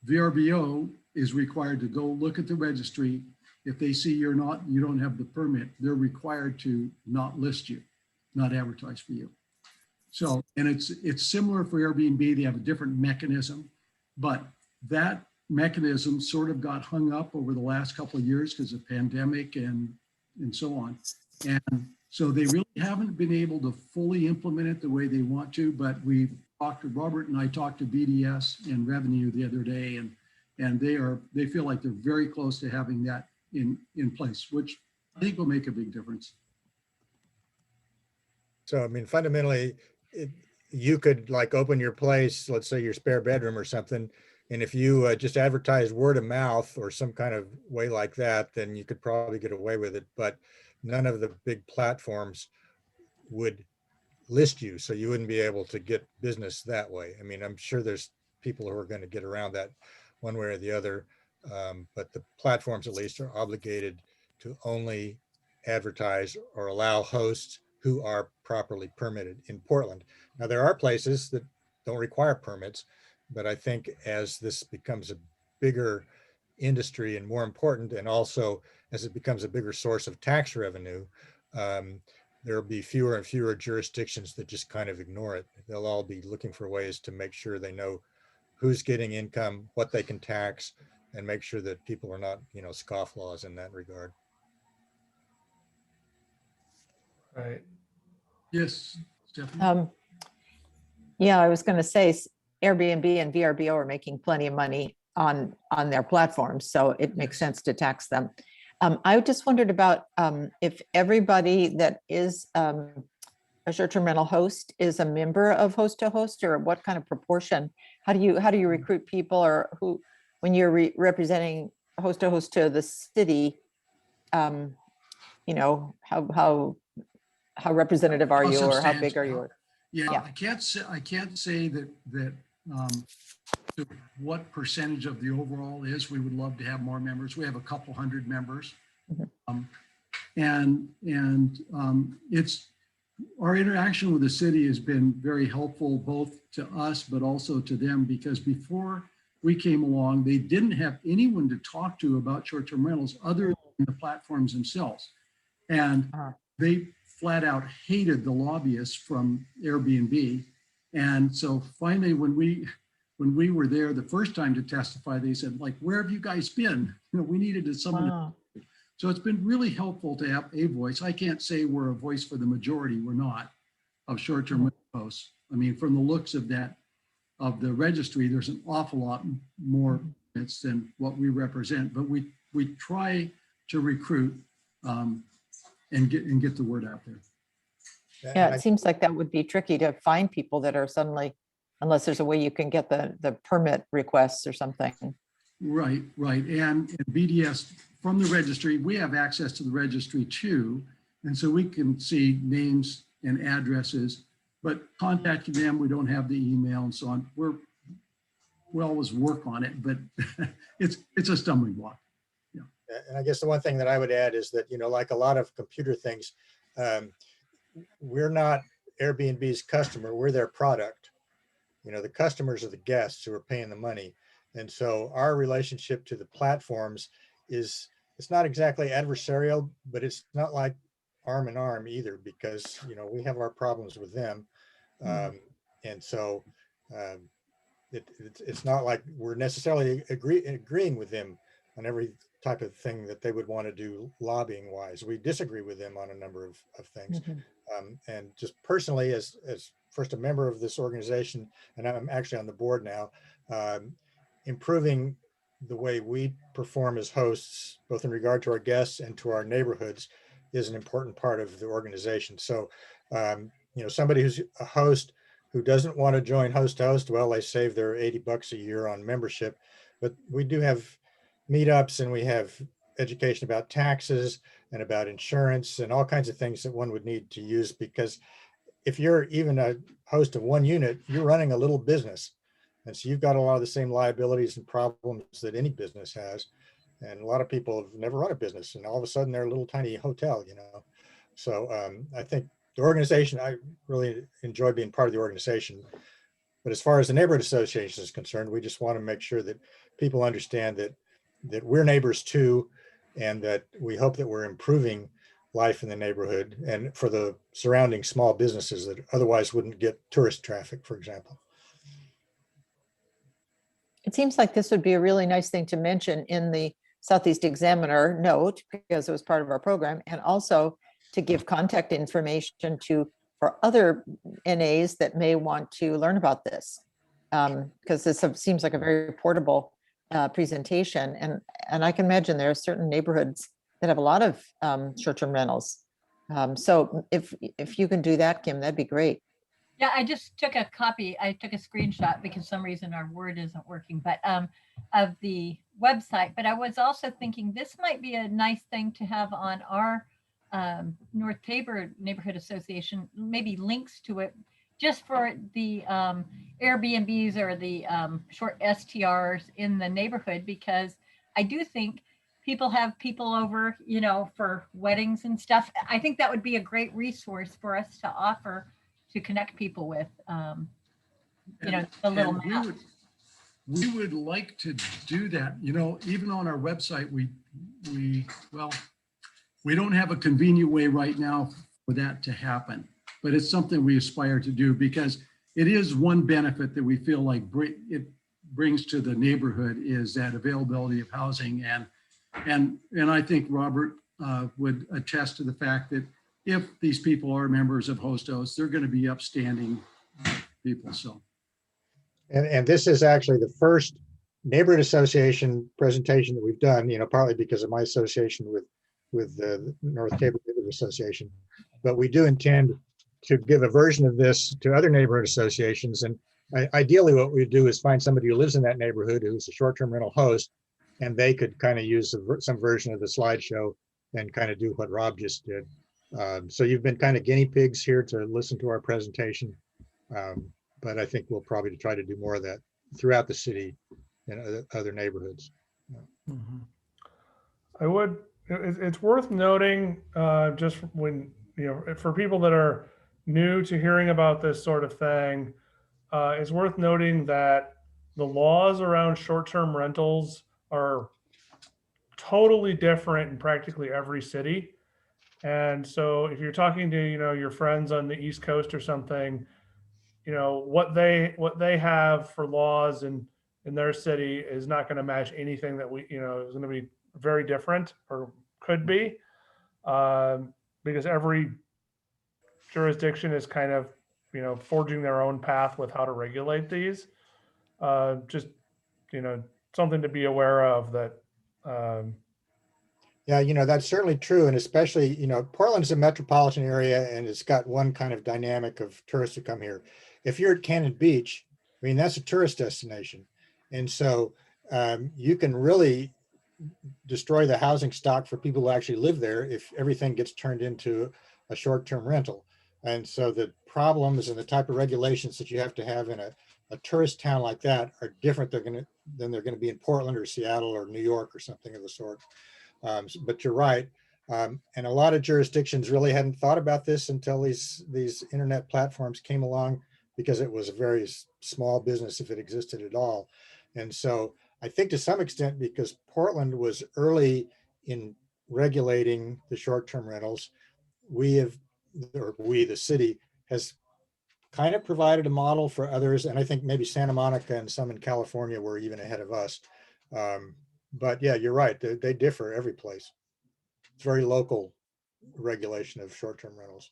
VRBO is required to go look at the registry. If they see you don't have the permit, they're required to not list you, not advertise for you. So, and it's similar for Airbnb. They have a different mechanism, but that mechanism sort of got hung up over the last couple of years because of pandemic and so on. And so they really haven't been able to fully implement it the way they want to, but Robert and I talked to BDS and Revenue the other day, and they feel like they're very close to having that in place, which I think will make a big difference. So, I mean, fundamentally, you could like open your place, let's say your spare bedroom or something, and if you just advertise word of mouth or some kind of way like that, then you could probably get away with it. But none of the big platforms would list you, so you wouldn't be able to get business that way. I mean, I'm sure there's people who are going to get around that one way or the other, but the platforms at least are obligated to only advertise or allow hosts who are properly permitted in Portland. Now, there are places that don't require permits, but I think as this becomes a bigger industry and more important, and also as it becomes a bigger source of tax revenue, there will be fewer and fewer jurisdictions that just kind of ignore it. They'll all be looking for ways to make sure they know who's getting income, what they can tax, and make sure that people are not, scofflaws in that regard. Right. Yes, Stephanie? Yeah, I was going to say Airbnb and VRBO are making plenty of money on their platforms, so it makes sense to tax them. I just wondered about if everybody that is a short-term rental host is a member of Host to Host, or what kind of proportion? How do you recruit people, or who, when you're representing Host to Host to the city? How representative are you, or how big are you? Yeah, I can't say that what percentage of the overall is. We would love to have more members. We have a couple hundred members. It's our interaction with the city has been very helpful, both to us, but also to them, because before we came along, they didn't have anyone to talk to about short-term rentals other than the platforms themselves. And they flat out hated the lobbyists from Airbnb. And so finally, when we were there the first time to testify, they said, like, where have you guys been? We needed someone. Wow. So it's been really helpful to have a voice. I can't say we're a voice for the majority. We're not, of short-term rental hosts. I mean, from the looks of the registry, there's an awful lot more permits than what we represent, but we try to recruit and get the word out there. Yeah, it seems like that would be tricky to find people that are suddenly, unless there's a way you can get the permit requests or something. Right. And BDS from the registry, we have access to the registry too. And so we can see names and addresses, but contacting them, we don't have the email and so on. We always work on it, but it's a stumbling block. Yeah. And I guess the one thing that I would add is that, like a lot of computer things, we're not Airbnb's customer, we're their product. The customers are the guests who are paying the money. And so our relationship to the platforms it's not exactly adversarial, but it's not like arm in arm either, because, we have our problems with them. And so it's not like we're necessarily agreeing with them on every type of thing that they would want to do lobbying wise. We disagree with them on a number of things. And just personally, as first a member of this organization, and I'm actually on the board now, improving the way we perform as hosts, both in regard to our guests and to our neighborhoods, is an important part of the organization. So, somebody who's a host who doesn't want to join host to host, well, they save their $80 a year on membership. But we do have meetups, and we have education about taxes and about insurance and all kinds of things that one would need to use, because if you're even a host of one unit, you're running a little business. And so you've got a lot of the same liabilities and problems that any business has. And a lot of people have never run a business, and all of a sudden they're a little tiny hotel, So I think the organization, I really enjoy being part of the organization. But as far as the neighborhood association is concerned, we just want to make sure that people understand that we're neighbors too, and that we hope that we're improving life in the neighborhood and for the surrounding small businesses that otherwise wouldn't get tourist traffic, for example. It seems like this would be a really nice thing to mention in the Southeast Examiner note, because it was part of our program, and also to give contact information for other NAs that may want to learn about this. Because this seems like a very portable presentation. And I can imagine there are certain neighborhoods that have a lot of short-term rentals. So if you can do that, Kim, that'd be great. Yeah, I just took a copy. I took a screenshot because for some reason our Word isn't working, but of the website. But I was also thinking this might be a nice thing to have on our North Tabor Neighborhood Association, maybe links to it just for the Airbnbs or the short STRs in the neighborhood, because I do think people have people over, for weddings and stuff. I think that would be a great resource for us to offer to connect people with, the little map. We would like to do that. Even on our website, we don't have a convenient way right now for that to happen, but it's something we aspire to do, because it is one benefit that we feel like it brings to the neighborhood, is that availability of housing. And I think Robert would attest to the fact that if these people are members of Host, they're going to be upstanding people. So, and this is actually the first neighborhood association presentation that we've done, partly because of my association with the North Tabor Neighborhood Association. But we do intend to give a version of this to other neighborhood associations. And ideally what we do is find somebody who lives in that neighborhood who's a short-term rental host, and they could kind of use some version of the slideshow and kind of do what Rob just did. So you've been kind of guinea pigs here to listen to our presentation. But I think we'll probably try to do more of that throughout the city and other neighborhoods. It's worth noting, just when, for people that are new to hearing about this sort of thing, it's worth noting that the laws around short-term rentals are totally different in practically every city. And so if you're talking to, your friends on the East Coast or something, what they have for laws in their city is not going to match anything that is going to be very different, or could be, because every jurisdiction is kind of, forging their own path with how to regulate these. Just, something to be aware of that. Yeah, that's certainly true. And especially, Portland's a metropolitan area, and it's got one kind of dynamic of tourists who come here. If you're at Cannon Beach, that's a tourist destination. And so you can really destroy the housing stock for people who actually live there if everything gets turned into a short-term rental. And so the problems and the type of regulations that you have to have in a tourist town like that are different than they're going to be in Portland or Seattle or New York or something of the sort. But you're right. And a lot of jurisdictions really hadn't thought about this until these internet platforms came along, because it was a very small business if it existed at all. And so I think to some extent, because Portland was early in regulating the short-term rentals, the city has kind of provided a model for others. And I think maybe Santa Monica and some in California were even ahead of us. But yeah, you're right. They differ every place. It's very local regulation of short-term rentals.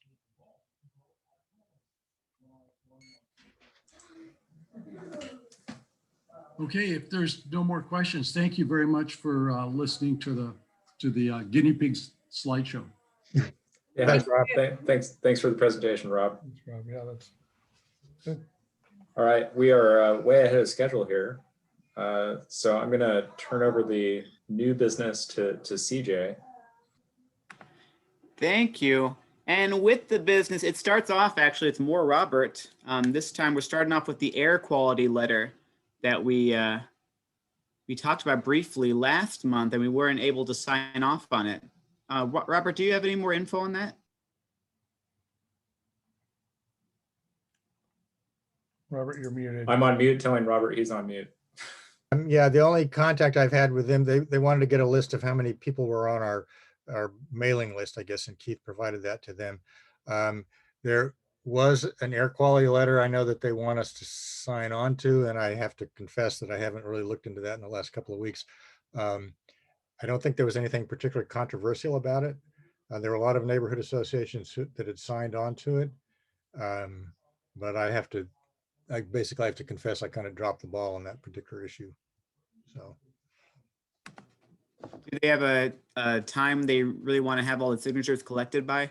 Okay, if there's no more questions, thank you very much for listening to the guinea pigs slideshow. Yeah, Thanks, Rob. Thanks for the presentation, Rob. Yeah, that's good. All right, we are way ahead of schedule here. So I'm going to turn over the new business to CJ. Thank you. And with the business, it starts off, actually, it's more Robert. This time we're starting off with the air quality letter that we talked about briefly last month, and we weren't able to sign off on it. Robert, do you have any more info on that? Robert, you're muted. I'm on mute, telling Robert he's on mute. Yeah, the only contact I've had with them, they wanted to get a list of how many people were on our mailing list, I guess, and Keith provided that to them. There was an air quality letter I know that they want us to sign on to, and I have to confess that I haven't really looked into that in the last couple of weeks. I don't think there was anything particularly controversial about it. There were a lot of neighborhood associations that had signed on to it. But I basically have to confess I kind of dropped the ball on that particular issue. So. Do they have a time they really want to have all the signatures collected by?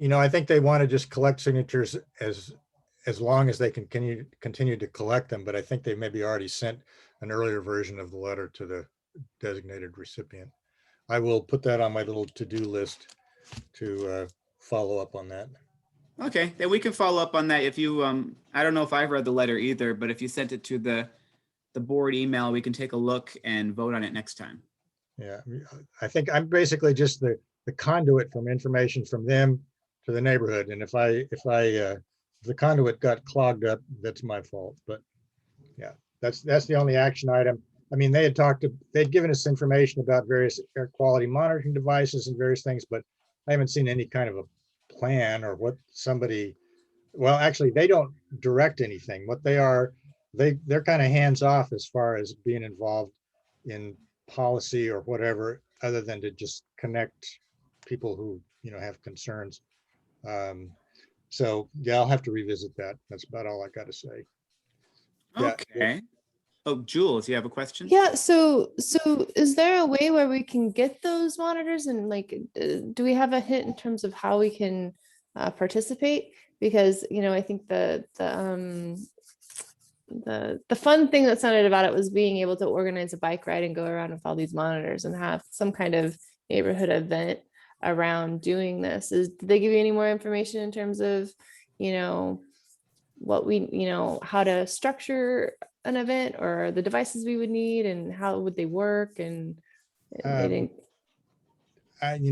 I think they want to just collect signatures as long as they can continue to collect them, but I think they maybe already sent an earlier version of the letter to the designated recipient. I will put that on my little to-do list to follow up on that. Okay, then we can follow up on that if you, I don't know if I've read the letter either, but if you sent it to the board email, we can take a look and vote on it next time. Yeah, I think I'm basically just the conduit from information from them to the neighborhood. And if the conduit got clogged up, that's my fault. But yeah, that's the only action item. I mean, they'd given us information about various air quality monitoring devices and various things, but I haven't seen any kind of a plan or what well, actually, they don't direct anything. What they are, they're kind of hands off as far as being involved in policy or whatever, other than to just connect people who, have concerns. So yeah, I'll have to revisit that. That's about all I got to say. Yeah. Okay. Oh, Jules, you have a question? Yeah, so is there a way where we can get those monitors, and do we have a hint in terms of how we can participate? Because I think the fun thing that sounded about it was being able to organize a bike ride and go around with all these monitors and have some kind of neighborhood event around doing this. Did they give you any more information in terms of what how to structure an event or the devices we would need and how would they work? And they didn't.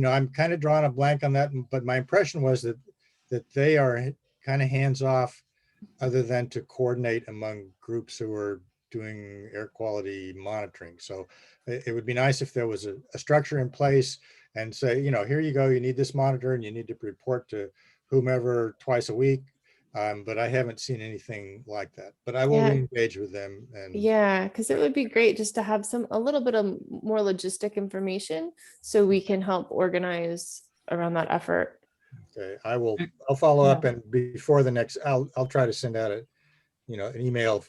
I'm kind of drawing a blank on that, but my impression was that they are kind of hands off, other than to coordinate among groups who are doing air quality monitoring. So it would be nice if there was a structure in place and say, here you go, you need this monitor and you need to report to whomever twice a week. But I haven't seen anything like that, but I will engage with them. And yeah, because it would be great just to have a little bit of more logistic information so we can help organize around that effort. Okay, I'll follow up, and before the next, I'll try to send out an email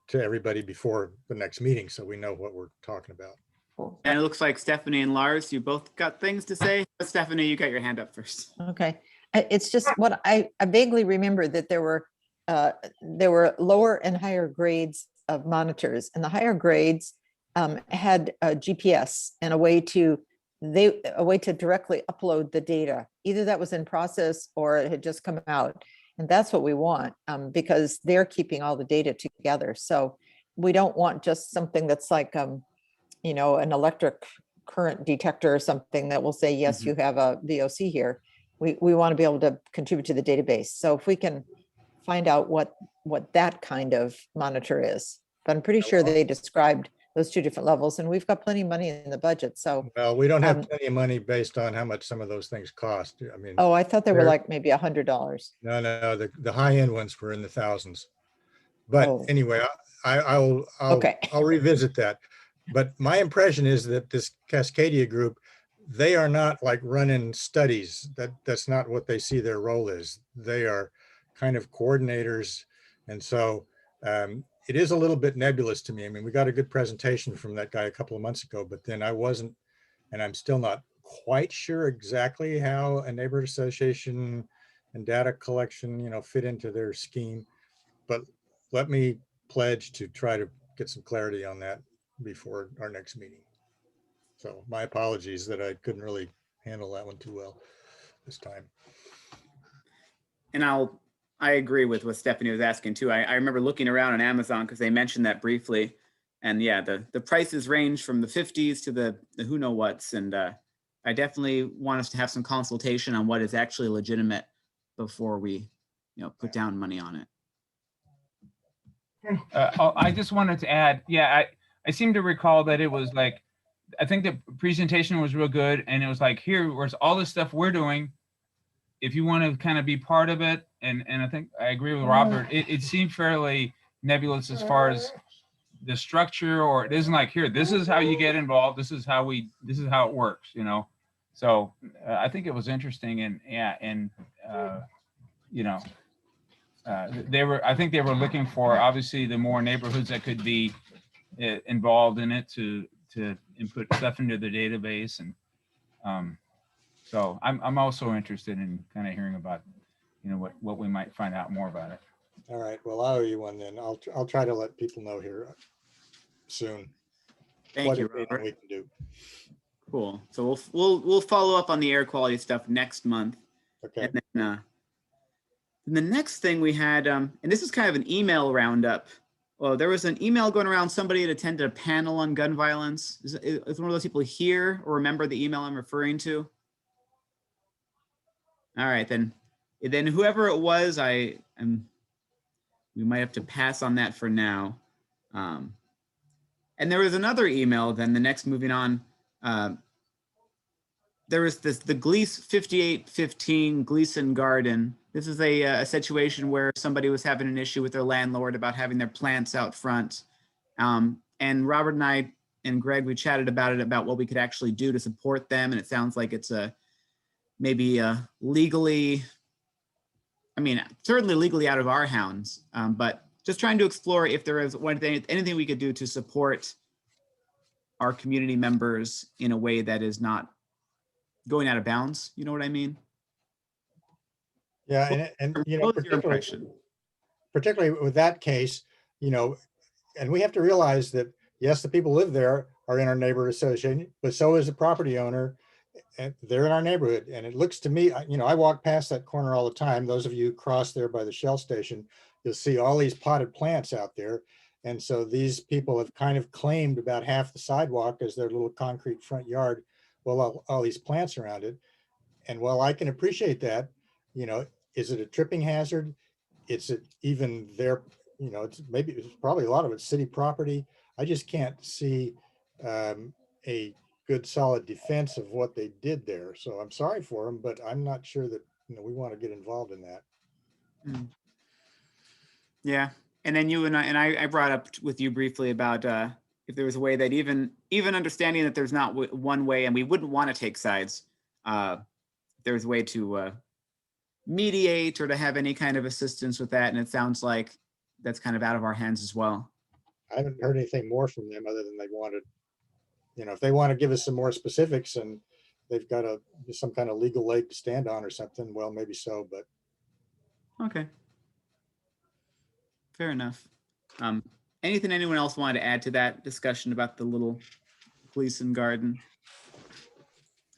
to everybody before the next meeting, so we know what we're talking about. Cool. And it looks like Stephanie and Lars, you both got things to say. But Stephanie, you got your hand up first. Okay, it's just what I vaguely remember that there were lower and higher grades of monitors, and the higher grades had a GPS and a way to directly upload the data. Either that was in process or it had just come out. And that's what we want, because they're keeping all the data together. So we don't want just something that's like, an electric current detector or something that will say, yes, you have a VOC here. We want to be able to contribute to the database. So if we can find out what that kind of monitor is, but I'm pretty sure they described those two different levels, and we've got plenty of money in the budget. So well, we don't have plenty of money based on how much some of those things cost. I mean, oh, I thought they were like maybe $100. No, the high end ones were in the thousands. But anyway, I'll revisit that. But my impression is that this Cascadia group, they are not like running studies. That's not what they see their role is. They are kind of coordinators, and so it is a little bit nebulous to me. I mean, we got a good presentation from that guy a couple of months ago, but then I wasn't, and I'm still not quite sure exactly how a neighborhood association and data collection, fit into their scheme. But let me pledge to try to get some clarity on that before our next meeting. So my apologies that I couldn't really handle that one too well this time. And I agree with what Stephanie was asking too. I remember looking around on Amazon because they mentioned that briefly. And yeah, the prices range from the 50s to the who know what's. And I definitely want us to have some consultation on what is actually legitimate before we, put down money on it. I just wanted to add, I seem to recall that it was like, I think the presentation was real good, and it was like, here's all this stuff we're doing. If you want to kind of be part of it, and I think I agree with Robert, it seemed fairly nebulous as far as the structure, or it isn't like, here, this is how you get involved, this is how it works, So I think it was interesting, and I think they were looking for, obviously, the more neighborhoods that could be involved in it to input stuff into the database. And so I'm also interested in kind of hearing about, what we might find out more about it. All right, well, I owe you one then. I'll try to let people know here soon. Thank you, What Robert. we can do. Cool. So we'll follow up on the air quality stuff next month. Okay. And then the next thing we had, and this is kind of an email roundup. Well, there was an email going around. Somebody had attended a panel on gun violence. Is one of those people here or remember the email I'm referring to? All right, then whoever it was, we might have to pass on that for now. And there was another email. Then the next, moving on, there was the Gleason 5815 Gleason Garden. This is a situation where somebody was having an issue with their landlord about having their plants out front. And Robert and I and Greg, we chatted about it, about what we could actually do to support them. And it sounds like it's maybe legally, certainly legally out of our hands, but just trying to explore if there is anything we could do to support our community members in a way that is not going out of bounds. You know what I mean? Yeah, and What was your impression? particularly with that case, and we have to realize that, yes, the people who live there are in our neighborhood association, but so is the property owner, and they're in our neighborhood. And it looks to me, I walk past that corner all the time. Those of you who cross there by the Shell station, you'll see all these potted plants out there. And so these people have kind of claimed about half the sidewalk as their little concrete front yard. Well, all these plants around it. And while I can appreciate that, is it a tripping hazard? It's even there, it's probably a lot of it's city property. I just can't see a good solid defense of what they did there. So I'm sorry for them, but I'm not sure that we want to get involved in that. Yeah, and then you and I brought up with you briefly about if there was a way that even understanding that there's not one way, and we wouldn't want to take sides. There's a way to mediate or to have any kind of assistance with that, and it sounds like that's kind of out of our hands as well. I haven't heard anything more from them other than they wanted, if they want to give us some more specifics and they've got some kind of legal leg to stand on or something, well, maybe so, but. Okay. Fair enough. Anything anyone else wanted to add to that discussion about the little Gleason garden?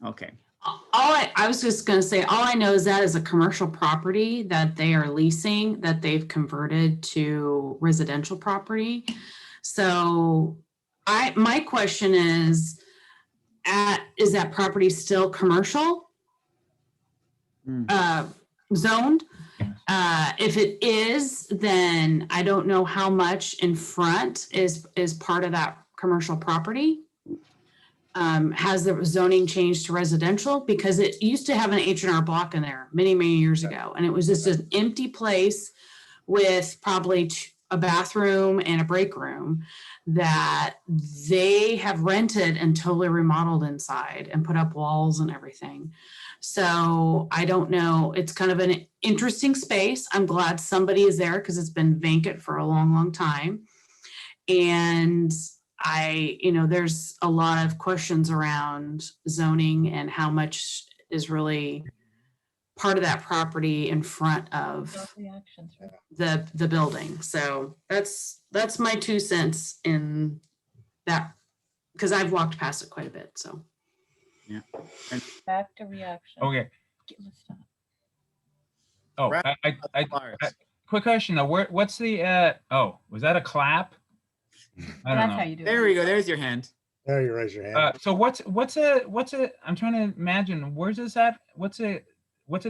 Okay. I was just going to say, all I know is that is a commercial property that they are leasing, that they've converted to residential property. So my question is that property still commercial zoned? If it is, then I don't know how much in front is part of that commercial property. Has the zoning changed to residential? Because it used to have an H&R Block in there many, many years ago. And it was just an empty place with probably a bathroom and a break room that they have rented and totally remodeled inside and put up walls and everything. So I don't know. It's kind of an interesting space. I'm glad somebody is there because it's been vacant for a long, long time. And there's a lot of questions around zoning and how much is really part of that property in front of Reactions, right? the building. So that's my 2 cents in that, because I've walked past it quite a bit, so. Yeah. Back to reaction. Okay. Let's stop. Oh, quick question though. What's the, oh, was that a clap? I don't That's know. how you do There it. we go. There's your hand. There you raise your hand. So what's a, I'm trying to imagine, where's this at? What's it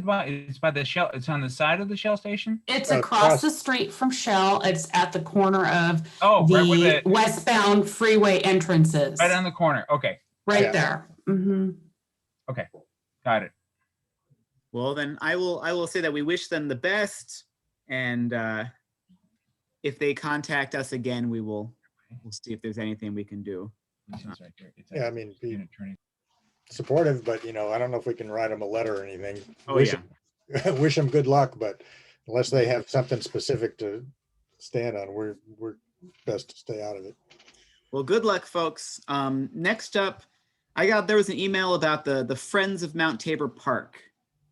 by? It's by the Shell, it's on the side of the Shell station? It's across the street from Shell. It's at the corner of right where the westbound freeway entrances. Right on the corner. Okay. Right there. Mm-hmm. Okay. Got it. Well, then I will say that we wish them the best, and if they contact us again, we'll see if there's anything we can do. Yeah, I mean, be supportive, but I don't know if we can write them a letter or anything. Oh, yeah. Wish them good luck, but unless they have something specific to stand on, we're best to stay out of it. Well, good luck, folks. Next up, there was an email about the Friends of Mount Tabor Park.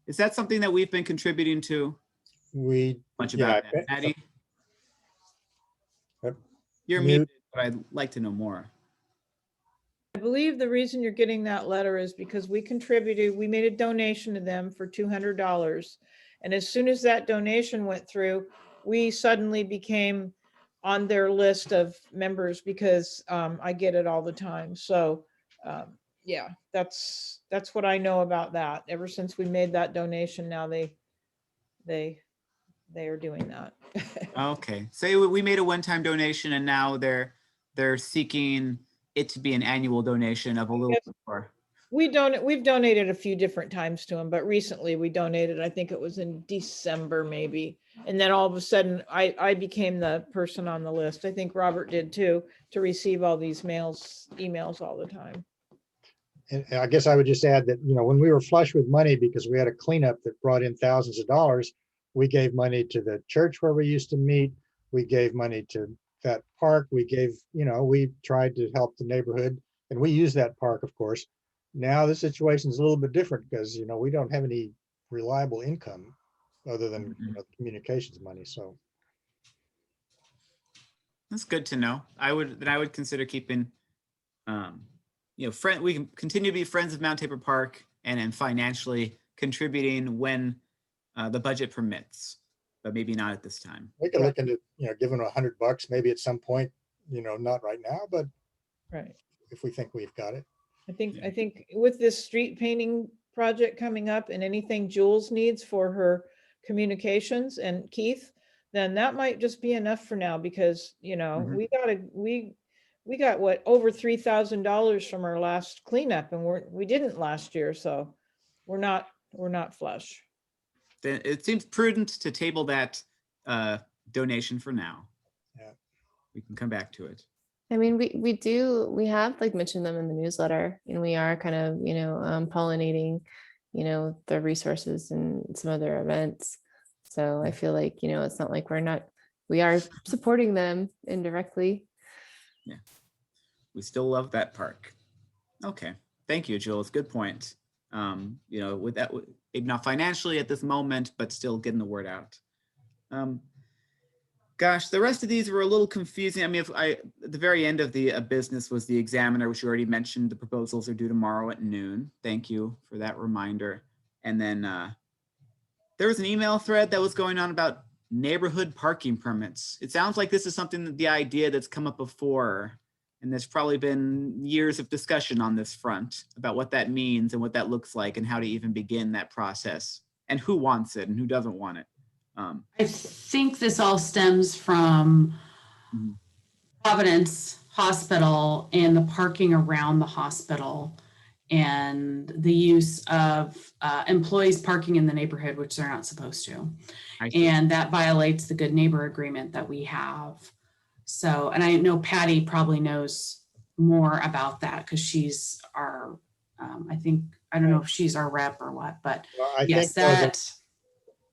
Is that something that we've been contributing to? Much about that, Patty? You're muted, but I'd like to know more. I believe the reason you're getting that letter is because we made a donation to them for $200. And as soon as that donation went through, we suddenly became on their list of members because I get it all the time. So yeah, that's what I know about that. Ever since we made that donation, now they are doing that. Okay, so we made a one-time donation, and now they're seeking it to be an annual donation of a little bit more. We've donated a few different times to them, but recently we donated, I think it was in December maybe. And then all of a sudden I became the person on the list. I think Robert did too, to receive all these emails all the time. And I guess I would just add that, when we were flush with money because we had a cleanup that brought in thousands of dollars, we gave money to the church where we used to meet. We gave money to that park. We gave, we tried to help the neighborhood, and we use that park, of course. Now the situation is a little bit different because, we don't have any reliable income other than communications money. So that's good to know. I would consider keeping, we can continue to be friends of Mount Tabor Park and financially contributing when the budget permits, but maybe not at this time. we can look into, giving $100 maybe at some point, not right now, but right, if we think we've got it. I think with this street painting project coming up and anything Jules needs for her communications and Keith, then that might just be enough for now because, we got what, over $3,000 from our last cleanup, and we didn't last year. So we're not flush. Then it seems prudent to table that donation for now. Yeah. We can come back to it. I mean, we have like mentioned them in the newsletter, and we are kind of, pollinating, the resources and some other events. So I feel like, it's not like we are supporting them indirectly. Yeah. We still love that park. Okay. Thank you, Jules. Good point. With that, maybe not financially at this moment, but still getting the word out. Gosh, the rest of these were a little confusing. I mean, at the very end of the business was the Examiner, which you already mentioned. The proposals are due tomorrow at noon. Thank you for that reminder. And then there was an email thread that was going on about neighborhood parking permits. It sounds like this is something the idea that's come up before, and there's probably been years of discussion on this front about what that means and what that looks like and how to even begin that process and who wants it and who doesn't want it. I think this all stems from Providence Hospital and the parking around the hospital and the use of employees parking in the neighborhood, which they're not supposed to. And that violates the good neighbor agreement that we have. So, and I know Patty probably knows more about that because she's our, I don't know if she's our rep or what, but yes,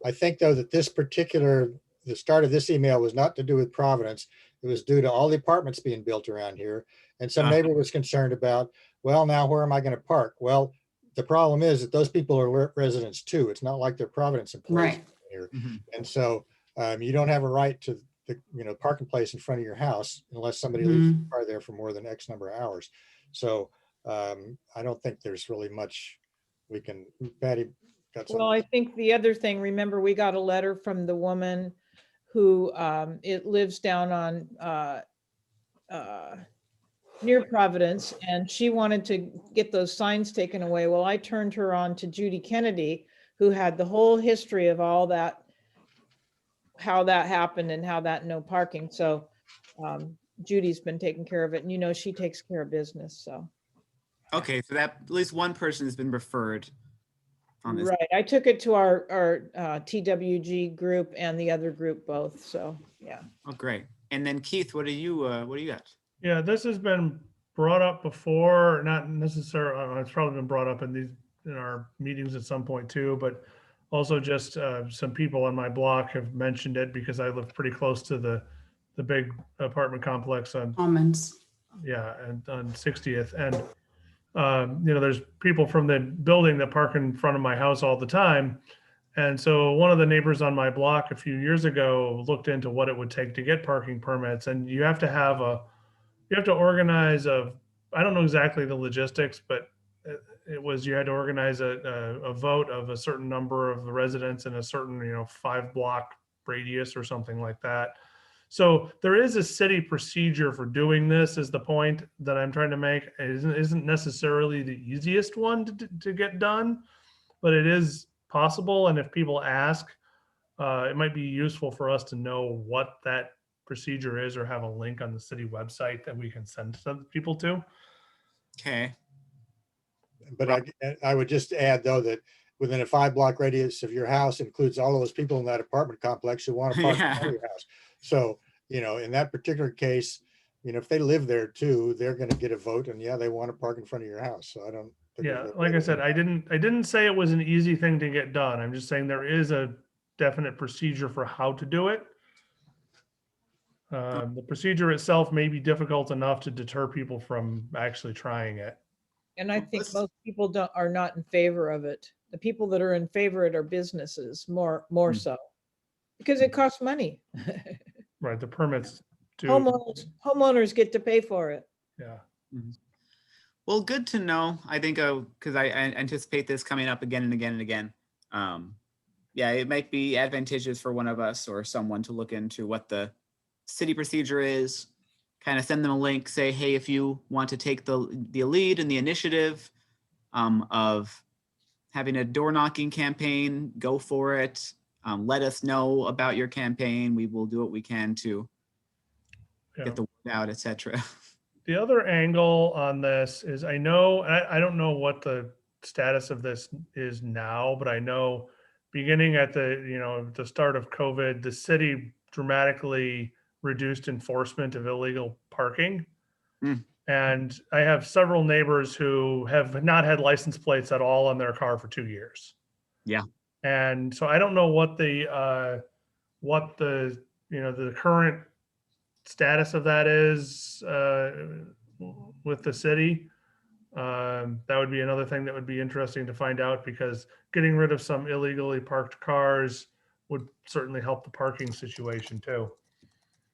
I think though that the start of this email was not to do with Providence. It was due to all the apartments being built around here. And some Uh-huh. neighbor was concerned about, well, now where am I going to park? Well, the problem is that those people are residents too. It's not like they're Providence employees Right. here. Mhm. And so you don't have a right to the parking place in front of your house unless somebody leaves the car there for more than X number of hours. So I don't think there's really much we can. Patty got something. Well, I think the other thing, remember, we got a letter from the woman who it lives down on near Providence, and she wanted to get those signs taken away. Well, I turned her on to Judy Kennedy, who had the whole history of all that, how that happened and how that no parking. So Judy's been taking care of it, and you know, she takes care of business, so. Okay, so that at least one person has been referred on this. Right, I took it to our TWG group and the other group both, so, yeah. Oh, great. And then Keith, what do you got? Yeah, this has been brought up before, not necessarily, it's probably been brought up in our meetings at some point too, but also just some people on my block have mentioned it because I live pretty close to the big apartment complex on, Almonds. yeah, and on 60th. And, you know, there's people from the building that park in front of my house all the time. And so one of the neighbors on my block a few years ago looked into what it would take to get parking permits. And you have to organize I don't know exactly the logistics, but you had to organize a vote of a certain number of the residents in a certain, 5-block radius or something like that. So there is a city procedure for doing this, is the point that I'm trying to make. It isn't necessarily the easiest one to get done, but it is possible. And if people ask, it might be useful for us to know what that procedure is or have a link on the city website that we can send some people to. Okay. But I would just add though that within a 5-block radius of your house includes all of those people in that apartment complex who want to park in front of your house. So, in that particular case, if they live there too, they're going to get a vote, and yeah, they want to park in front of your house. So I don't. Yeah, like I said, I didn't say it was an easy thing to get done. I'm just saying there is a definite procedure for how to do it. The procedure itself may be difficult enough to deter people from actually trying it. And I think most people are not in favor of it. The people that are in favor of it are businesses, more so, because it costs money. Right, the permits do. Homeowners get to pay for it. Yeah. Well, good to know. I think because I anticipate this coming up again and again and again. Yeah, it might be advantageous for one of us or someone to look into what the city procedure is, kind of send them a link, say, hey, if you want to take the lead in the initiative of having a door knocking campaign, go for it. Let us know about your campaign. We will do what we can to get the word out, etc. The other angle on this is I don't know what the status of this is now, but I know beginning at the start of COVID, the city dramatically reduced enforcement of illegal parking. And I have several neighbors who have not had license plates at all on their car for 2 years. Yeah. And so I don't know what the current status of that is with the city. That would be another thing that would be interesting to find out, because getting rid of some illegally parked cars would certainly help the parking situation too.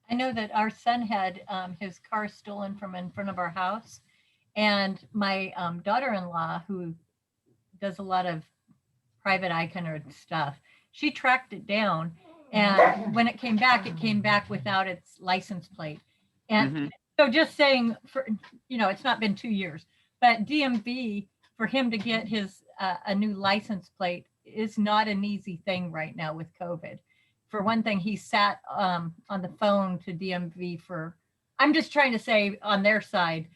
I know that our son had his car stolen from in front of our house, and my daughter-in-law, who does a lot of private eye kind of stuff, she tracked it down, and when it came back without its license plate. And so just saying, it's not been 2 years, but DMV, for him to get his a new license plate is not an easy thing right now with COVID. For one thing, he sat on the phone to DMV I'm just trying to say on their side,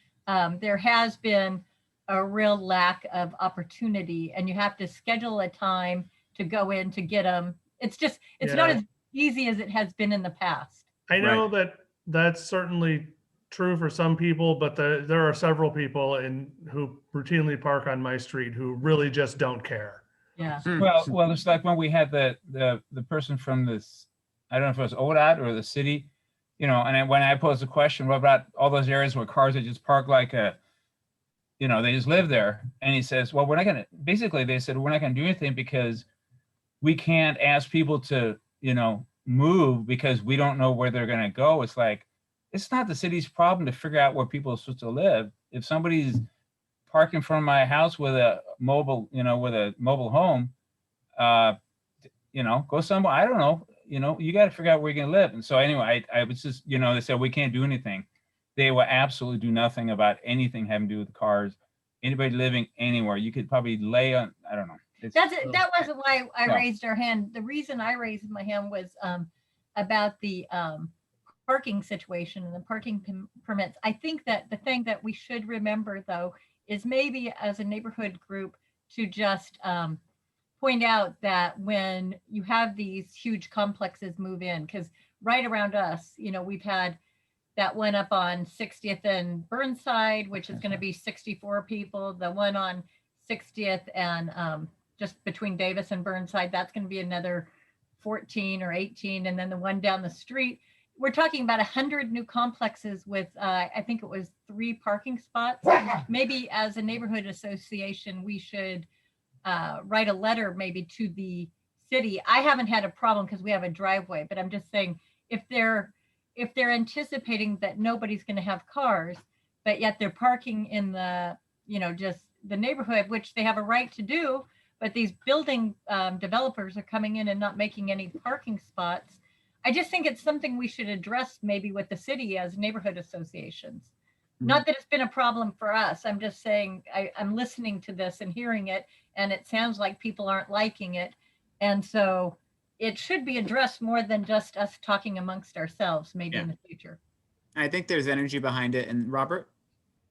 there has been a real lack of opportunity, and you have to schedule a time to go in to get them. It's not as easy as it has been in the past. I know that that's certainly true for some people, but there are several people who routinely park on my street who really just don't care. Yeah. Well, it's like when we had the person from this, I don't know if it was ODOT or the city, you know, and when I posed the question, what about all those areas where cars are just parked like a, you know, they just live there? And he says, well, we're not going to, basically they said, we're not going to do anything because we can't ask people to, you know, move because we don't know where they're going to go. It's like, it's not the city's problem to figure out where people are supposed to live. If somebody's parked in front of my house with a mobile, you know, with a mobile home, you know, go somewhere, I don't know, you know, you got to figure out where you're going to live. And so anyway, I was just, you know, they said, we can't do anything. They will absolutely do nothing about anything having to do with the cars. Anybody living anywhere, you could probably lay on, I don't know. That wasn't why I No. raised our hand. The reason I raised my hand was about the parking situation and the parking permits. I think that the thing that we should remember, though, is maybe as a neighborhood group to just point out that when you have these huge complexes move in, because right around us, you know, we've had that one up on 60th and Burnside, which is going to be 64 people. The one on 60th and just between Davis and Burnside, that's going to be another 14 or 18. And then the one down the street, we're talking about 100 new complexes with, I think it was 3 parking spots. Maybe as a neighborhood association, we should write a letter maybe to the city. I haven't had a problem because we have a driveway, but I'm just saying if they're anticipating that nobody's going to have cars, but yet they're parking in the, you know, just the neighborhood, which they have a right to do, but these building developers are coming in and not making any parking spots. I just think it's something we should address maybe with the city as neighborhood associations. Not that it's been a problem for us. I'm just saying I'm listening to this and hearing it, and it sounds like people aren't liking it. And so it should be addressed more than just us talking amongst ourselves, maybe in the future. I think there's energy behind it. And Robert?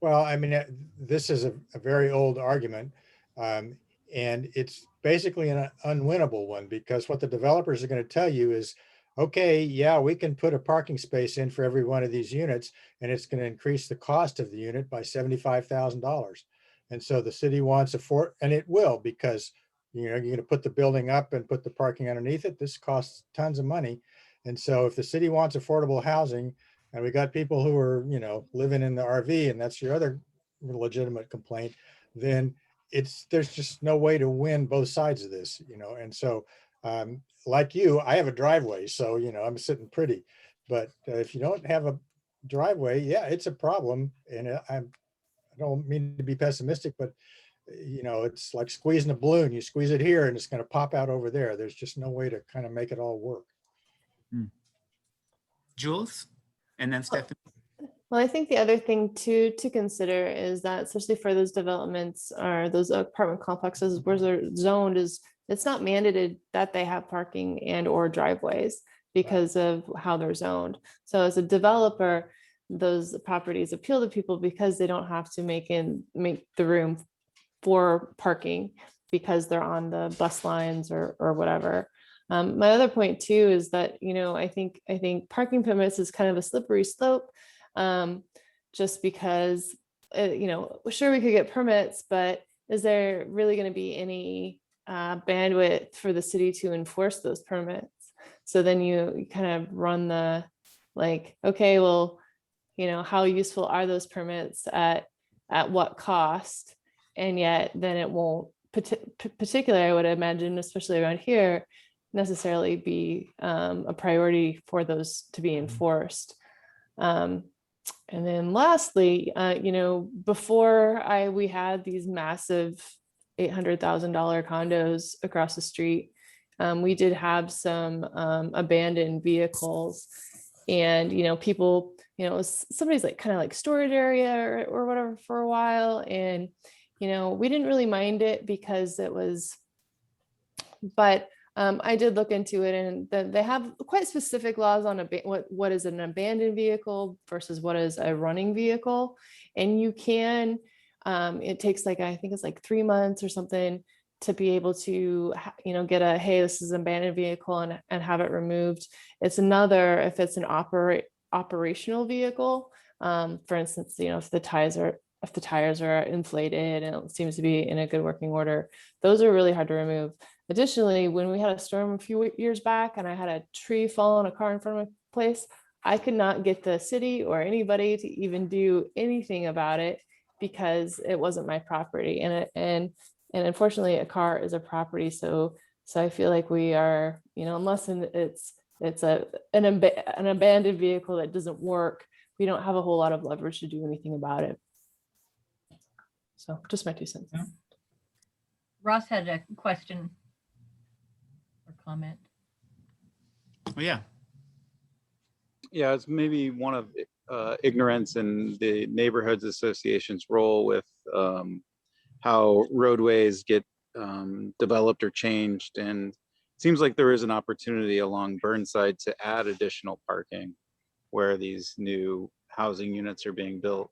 Well, I mean, this is a very old argument. And it's basically an unwinnable one, because what the developers are going to tell you is, okay, yeah, we can put a parking space in for every one of these units, and it's going to increase the cost of the unit by $75,000. And so the city wants and it will, because you know, you're going to put the building up and put the parking underneath it. This costs tons of money. And so if the city wants affordable housing, and we got people who are, you know, living in the RV, and that's your other legitimate complaint, then there's just no way to win both sides of this, you know. And so like you, I have a driveway, so, you know, I'm sitting pretty, but if you don't have a driveway, yeah, it's a problem. And I don't mean to be pessimistic, but you know, it's like squeezing a balloon. You squeeze it here and it's going to pop out over there. There's just no way to kind of make it all work. Jules? And then Stephanie? Well, I think the other thing to consider is that, especially for those developments or those apartment complexes where they're zoned, is it's not mandated that they have parking and or driveways because of how they're zoned. So as a developer, those properties appeal to people because they don't have to make the room for parking because they're on the bus lines or whatever. My other point too is that, you know, I think parking permits is kind of a slippery slope, just because, you know, sure, we could get permits, but is there really going to be any bandwidth for the city to enforce those permits? So then you kind of run the, like, okay, well, you know, how useful are those permits at what cost? And yet then it won't, particularly, I would imagine, especially around here, necessarily be a priority for those to be enforced. And then lastly, you know, before we had these massive $800,000 condos across the street, we did have some abandoned vehicles, and, you know, people, you know, it was somebody's like kind of like storage area or whatever for a while. And, you know, we didn't really mind it because it was, but I did look into it, and they have quite specific laws on what is an abandoned vehicle versus what is a running vehicle. And you can, it takes like, I think it's like 3 months or something to be able to, you know, get hey, this is an abandoned vehicle and have it removed. It's another if it's an operational vehicle. For instance, you know, if the tires are inflated and it seems to be in a good working order, those are really hard to remove. Additionally, when we had a storm a few years back and I had a tree fall on a car in front of my place, I could not get the city or anybody to even do anything about it because it wasn't my property. And unfortunately, a car is a property. So I feel like we are, unless it's an abandoned vehicle that doesn't work, we don't have a whole lot of leverage to do anything about it. So just my 2 cents. Yeah. Ross had a question or comment. Oh, yeah. Yeah, it's maybe one of ignorance in the neighborhoods association's role with how roadways get developed or changed. And it seems like there is an opportunity along Burnside to add additional parking where these new housing units are being built.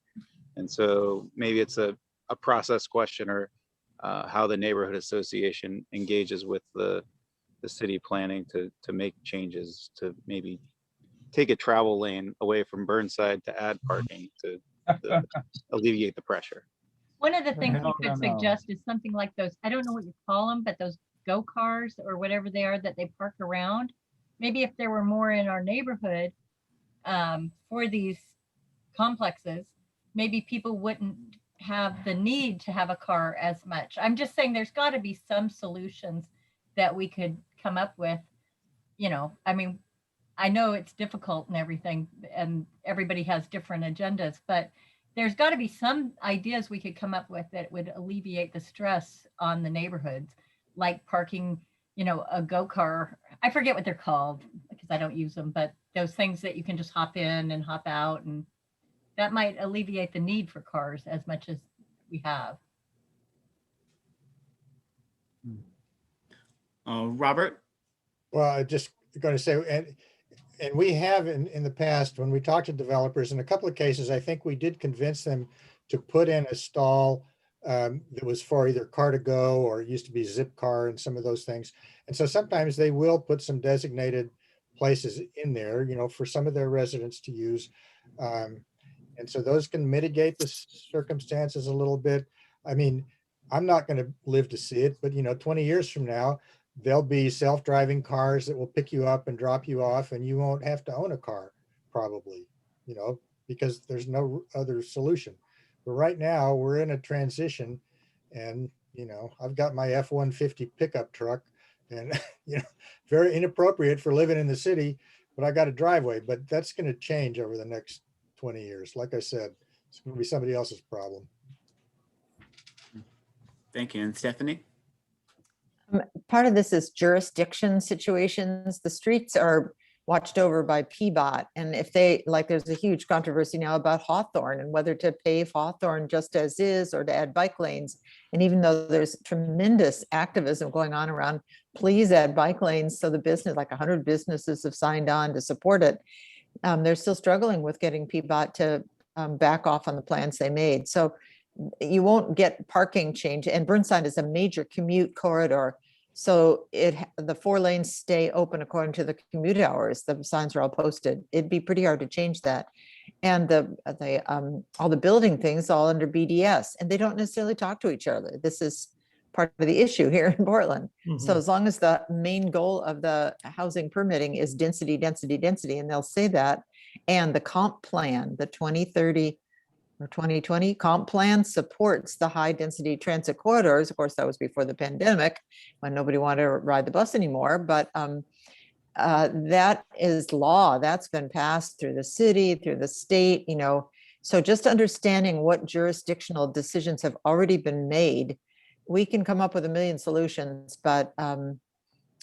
And so maybe it's a process question, or how the neighborhood association engages with the city planning to make changes to maybe take a travel lane away from Burnside to add parking to alleviate the pressure. One of the things you No, could no. suggest is something like those, I don't know what you call them, but those go cars or whatever they are that they park around. Maybe if there were more in our neighborhood for these complexes, maybe people wouldn't have the need to have a car as much. I'm just saying there's got to be some solutions that we could come up with. I mean, I know it's difficult and everything, and everybody has different agendas, but there's got to be some ideas we could come up with that would alleviate the stress on the neighborhoods, like parking, a go-car. I forget what they're called because I don't use them, but those things that you can just hop in and hop out, and that might alleviate the need for cars as much as we have. Robert? Well, I just going to say, and we have in the past, when we talked to developers, in a couple of cases, I think we did convince them to put in a stall that was for either car to go, or it used to be zip car and some of those things. And so sometimes they will put some designated places in there, for some of their residents to use. And so those can mitigate the circumstances a little bit. I mean, I'm not going to live to see it, but 20 years from now, there'll be self-driving cars that will pick you up and drop you off, and you won't have to own a car probably, because there's no other solution. But right now we're in a transition, and, I've got my F-150 pickup truck, and, very inappropriate for living in the city, but I got a driveway. But that's going to change over the next 20 years. Like I said, it's going to be somebody else's problem. Thank you. And Stephanie? Part of this is jurisdiction situations. The streets are watched over by PBOT. And if there's a huge controversy now about Hawthorne and whether to pave Hawthorne just as is or to add bike lanes. And even though there's tremendous activism going on around, please add bike lanes. So the business, like 100 businesses have signed on to support it. They're still struggling with getting PBOT to back off on the plans they made. So you won't get parking change. And Burnside is a major commute corridor. So the 4 lanes stay open according to the commute hours. The signs are all posted. It'd be pretty hard to change that. And all the building things all under BDS, and they don't necessarily talk to each other. This is part of the issue here in Portland. So as long as the main goal of the housing permitting is density, density, density, and they'll say that, and the comp plan, the 2030 or 2020 comp plan supports the high density transit corridors. Of course, that was before the pandemic when nobody wanted to ride the bus anymore, but that is law. That's been passed through the city, through the state, so just understanding what jurisdictional decisions have already been made, we can come up with a million solutions, but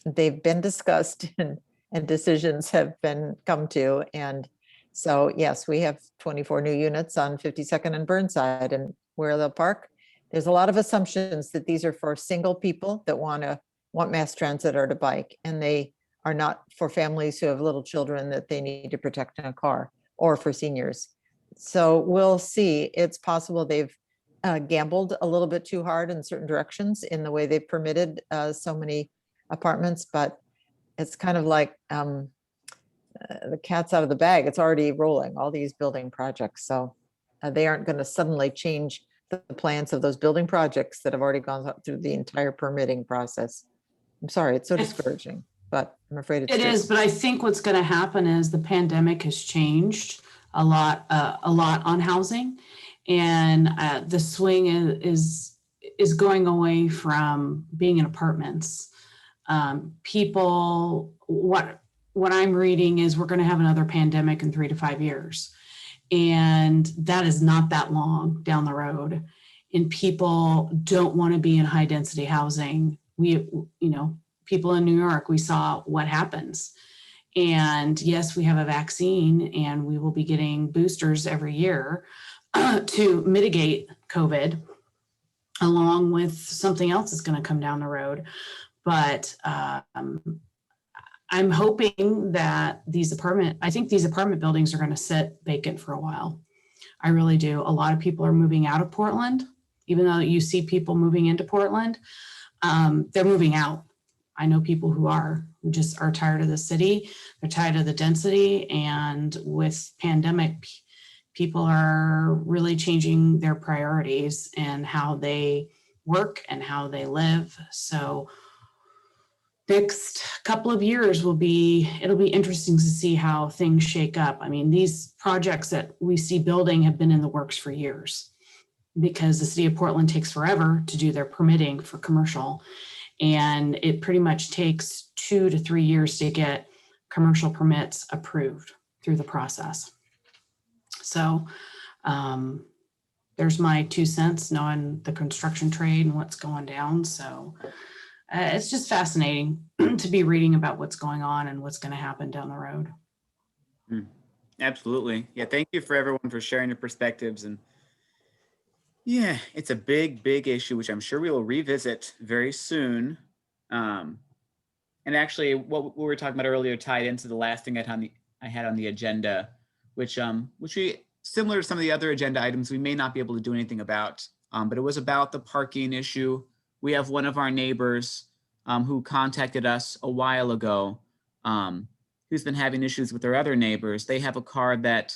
they've been discussed and decisions have been come to. And so, yes, we have 24 new units on 52nd and Burnside, and where they'll park. There's a lot of assumptions that these are for single people that want mass transit or to bike, and they are not for families who have little children that they need to protect in a car, or for seniors. So we'll see. It's possible they've gambled a little bit too hard in certain directions in the way they've permitted so many apartments, but it's kind of like the cat's out of the bag. It's already rolling, all these building projects. So they aren't going to suddenly change the plans of those building projects that have already gone through the entire permitting process. I'm sorry, it's so discouraging. but I'm afraid it's It true. is, but I think what's going to happen is the pandemic has changed a lot on housing, and the swing is going away from being in apartments. People, what I'm reading is we're going to have another pandemic in 3 to 5 years, and that is not that long down the road. And people don't want to be in high density housing. People in New York, we saw what happens. And yes, we have a vaccine and we will be getting boosters every year to mitigate COVID, along with something else that's going to come down the road. But I'm hoping that I think these apartment buildings are going to sit vacant for a while. I really do. A lot of people are moving out of Portland, even though you see people moving into Portland, they're moving out. I know people who just are tired of the city. They're tired of the density. And with pandemic, people are really changing their priorities and how they work and how they live. So next couple of years it'll be interesting to see how things shake up. I mean, these projects that we see building have been in the works for years, because the city of Portland takes forever to do their permitting for commercial. And it pretty much takes 2 to 3 years to get commercial permits approved through the process. So there's my 2 cents, knowing the construction trade and what's going down. So it's just fascinating to be reading about what's going on and what's going to happen down the road. Absolutely. Yeah. Thank you for everyone for sharing your perspectives. And yeah, it's a big, big issue, which I'm sure we will revisit very soon. And actually, what we were talking about earlier tied into the last thing I had on the agenda, which we, similar to some of the other agenda items, we may not be able to do anything about. But it was about the parking issue. We have one of our neighbors who contacted us a while ago, who's been having issues with their other neighbors. They have a car that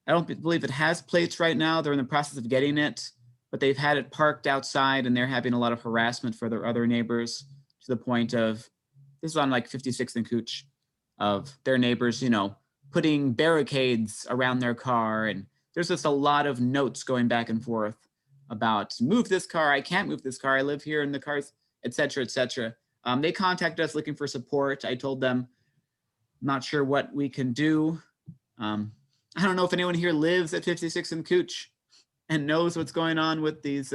I don't believe it has plates right now. They're in the process of getting it, but they've had it parked outside and they're having a lot of harassment for their other neighbors, to the point of, this is on like 56th and Cooch, of their neighbors, putting barricades around their car. And there's just a lot of notes going back and forth about, move this car, I can't move this car, I live here, and the cars, et cetera, et cetera. They contacted us looking for support. I told them, not sure what we can do. I don't know if anyone here lives at 56 and Cooch and knows what's going on with these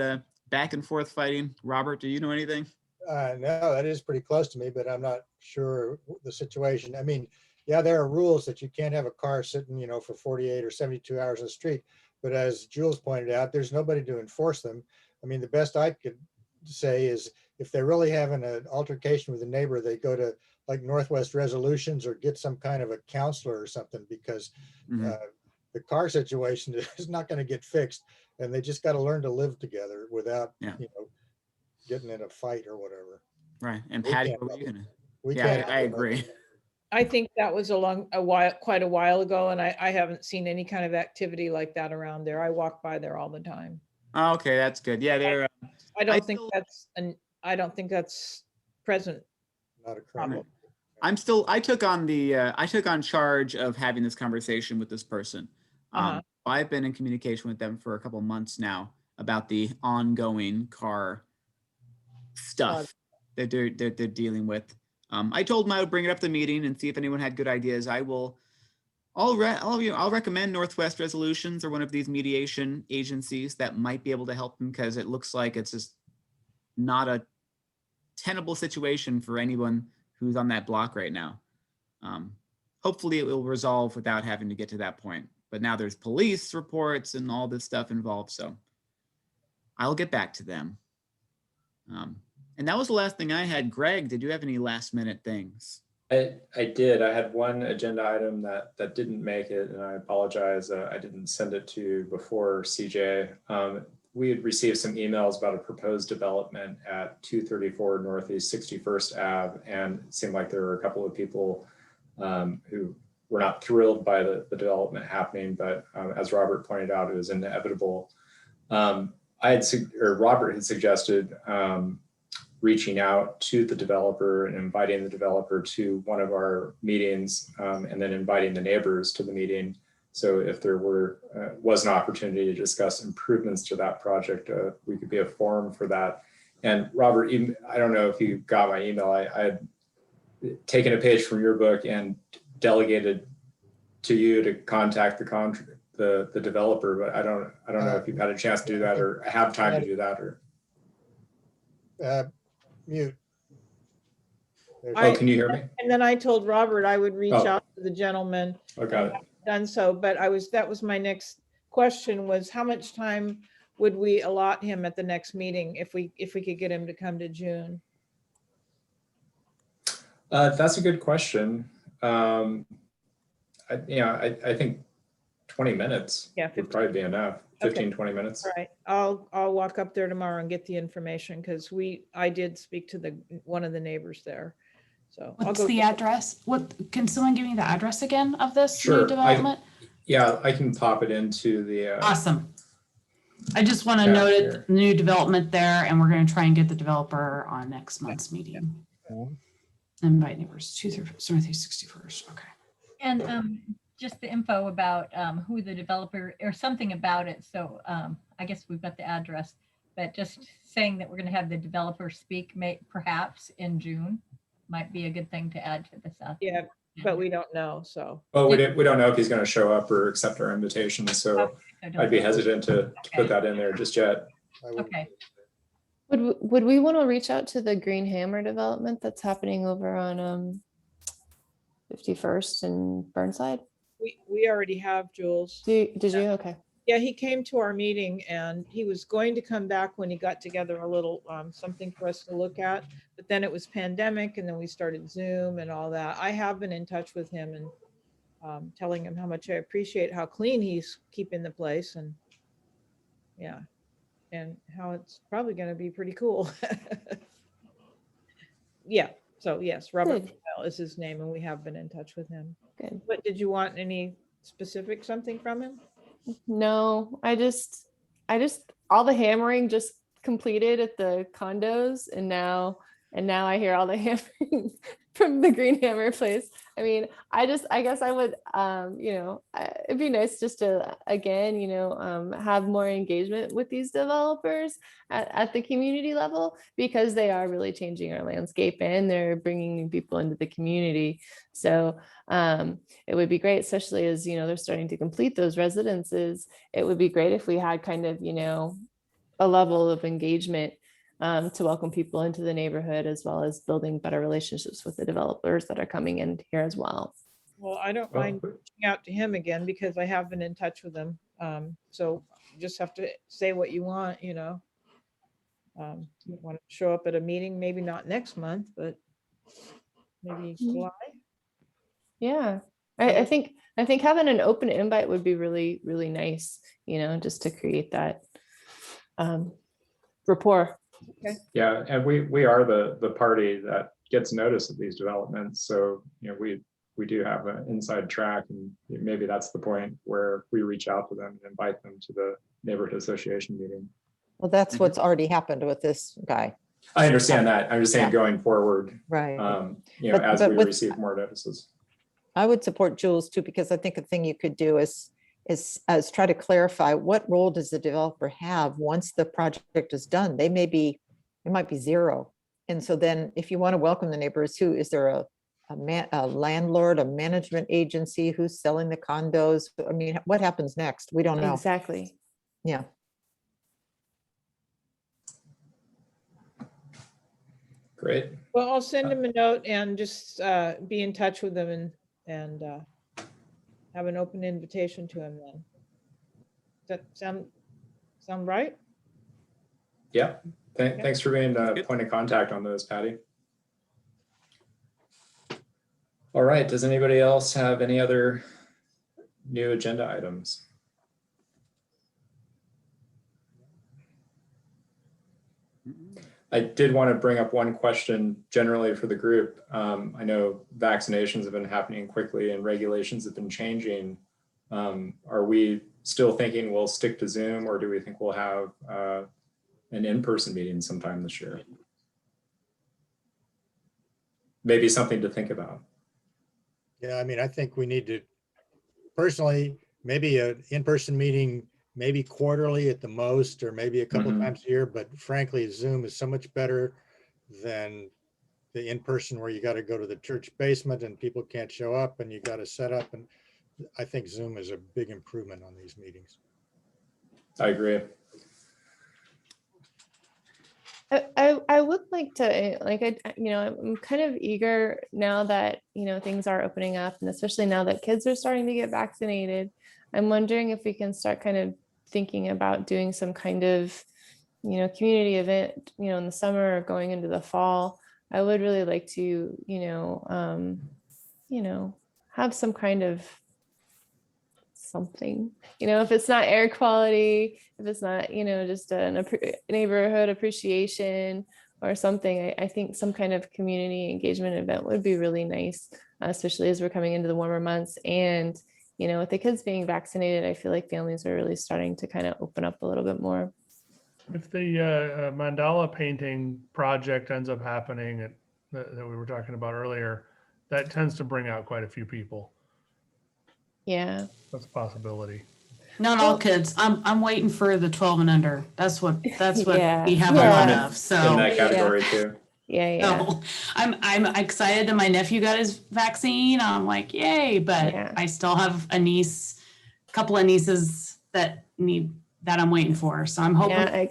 back and forth fighting. Robert, do you know anything? No, that is pretty close to me, but I'm not sure the situation. I mean, yeah, there are rules that you can't have a car sitting, for 48 or 72 hours on the street. But as Jules pointed out, there's nobody to enforce them. I mean, the best I could say is if they're really having an altercation with a neighbor, they go to like Northwest Resolutions or get some kind of a counselor or something, because the car situation is not going to get fixed, and they just got to learn to live together without, getting in a fight or whatever. Right. And Patty, what were you gonna? I agree. I think that was quite a while ago, and I haven't seen any kind of activity like that around there. I walk by there all the time. Oh, okay, that's good. Yeah, they're. I don't think that's present. Not a crime. I took on charge of having this conversation with this person. I've been in communication with them for a couple months now about the ongoing car stuff that they're dealing with. I told them I would bring it up at the meeting and see if anyone had good ideas. I'll recommend Northwest Resolutions or one of these mediation agencies that might be able to help them, because it looks like it's just not a tenable situation for anyone who's on that block right now. Hopefully it will resolve without having to get to that point. But now there's police reports and all this stuff involved. So I'll get back to them. And that was the last thing I had. Greg, did you have any last minute things? I did. I had one agenda item that didn't make it, and I apologize. I didn't send it to you before, CJ. We had received some emails about a proposed development at 234 Northeast 61st Ave, and it seemed like there were a couple of people who were not thrilled by the development happening, but as Robert pointed out, it was inevitable. Robert had suggested reaching out to the developer and inviting the developer to one of our meetings, and then inviting the neighbors to the meeting. So if there was an opportunity to discuss improvements to that project, we could be a forum for that. And Robert, I don't know if you got my email. I had taken a page from your book and delegated to you to contact the developer, but I don't know if you've had a chance to do that or have time to do that or. Mute. Oh, can you hear me? And then I told Robert I would reach Oh. out to the gentleman. Oh, got it. Done so, but that was my next question, was how much time would we allot him at the next meeting if we could get him to come to June? That's a good question. I think 20 minutes would probably be enough. 15, 20 minutes. All right, I'll walk up there tomorrow and get the information, because I did speak to one of the neighbors there. So I'll What's go the address? Can someone give me the address again of this Sure, new development? Yeah, I can pop it into the. Awesome. I just want to Yeah, note here. it, new development there, and we're going to try and get the developer on next month's meeting. Invite neighbors 2 through Northeast 61st. Okay. And just the info about who the developer or something about it. So I guess we've got the address, but just saying that we're going to have the developer speak perhaps in June might be a good thing to add to this. Yeah, but we don't know, so. Well, we don't know if he's going to show up or accept our invitation, so I'd be hesitant to put that in there just yet. Okay. Would we want to reach out to the Green Hammer development that's happening over on 51st and Burnside? We already have, Jules. Did you? Okay. Yeah, he came to our meeting and he was going to come back when he got together a little something for us to look at, but then it was pandemic and then we started Zoom and all that. I have been in touch with him and telling him how much I appreciate how clean he's keeping the place, and yeah, and how it's probably going to be pretty cool. Yeah, so yes, Robert Bell is his name and we have been in touch with him. Good. But did you want any specific something from him? No, I just all the hammering just completed at the condos, and now I hear all the hammering from the Green Hammer place. I mean, I guess I would it'd be nice just to again, have more engagement with these developers at the community level, because they are really changing our landscape and they're bringing new people into the community. So it would be great, especially as they're starting to complete those residences. It would be great if we had kind of a level of engagement to welcome people into the neighborhood, as well as building better relationships with the developers that are coming in here as well. Well, I don't mind reaching out to him again, because I have been in touch with him. So you just have to say what you want, you want to show up at a meeting, maybe not next month, but maybe July. Yeah, I think having an open invite would be really, really nice, just to create that rapport. Okay. Yeah, and we are the party that gets notice of these developments. So, we do have an inside track, and maybe that's the point where we reach out to them and invite them to the neighborhood association meeting. Well, that's what's already happened with this guy. I understand that. I'm just saying going forward, Right. as we receive more notices. I would support Jules too, because I think a thing you could do is try to clarify, what role does the developer have once the project is done? It might be zero. And so then if you want to welcome the neighbors, is there a landlord, a management agency, who's selling the condos? I mean, what happens next? We don't know. Exactly. Yeah. Great. Well, I'll send him a note and just be in touch with him and have an open invitation to him then. Does that sound right? Yeah. Thanks for being the point of contact on those, Patty. All right. Does anybody else have any other new agenda items? I did want to bring up one question generally for the group. I know vaccinations have been happening quickly and regulations have been changing. Are we still thinking we'll stick to Zoom, or do we think we'll have an in-person meeting sometime this year? maybe something to think about. Yeah, I mean, I think we need to, personally, maybe an in-person meeting, maybe quarterly at the most, or maybe a couple Mhm. times a year, but frankly, Zoom is so much better than the in-person where you got to go to the church basement and people can't show up and you got to set up. And I think Zoom is a big improvement on these meetings. I agree. I would like to I'm kind of eager now that things are opening up, and especially now that kids are starting to get vaccinated. I'm wondering if we can start kind of thinking about doing some kind of community event in the summer or going into the fall. I would really like to have some kind of something, if it's not air quality, if it's not just a neighborhood appreciation or something. I think some kind of community engagement event would be really nice, especially as we're coming into the warmer months. And with the kids being vaccinated, I feel like families are really starting to kind of open up a little bit more. If the mandala painting project ends up happening that we were talking about earlier, that tends to bring out quite a few people. Yeah, That's a possibility. Not all kids. I'm waiting for the 12 and under. That's what Yeah. we have a Yeah. lot I'm of. in So that category too. yeah. so I'm excited that my nephew got his vaccine. I'm like, yay, but Yeah. I still have a couple of nieces that I'm waiting for. So I'm hoping. Yeah,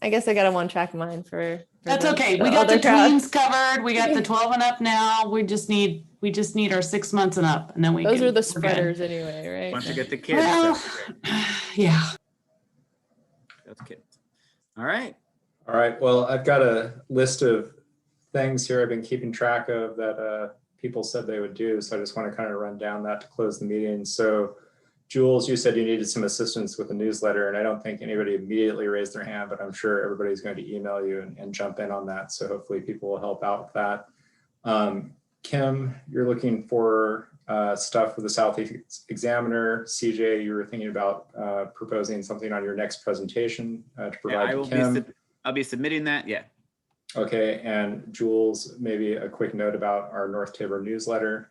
I guess I got a one-track mind for That's the- okay. the We got the older crowd. tweens covered. We got the 12 and up now. We just need our 6 months and up, and then Those are the we're good. spreaders anyway, right? Once you get the kids, Well, that'd be great. yeah. That's kids. All right. All right, well, I've got a list of things here I've been keeping track of that people said they would do. So I just want to kind of run down that to close the meeting. So Jules, you said you needed some assistance with the newsletter, and I don't think anybody immediately raised their hand, but I'm sure everybody's going to email you and jump in on that. So hopefully people will help out with that. Kim, you're looking for stuff with the Southeast Examiner. CJ, you were thinking about proposing something on your next presentation to provide to Kim. I'll be submitting that. Yeah. Okay, and Jules, maybe a quick note about our North Tabor newsletter.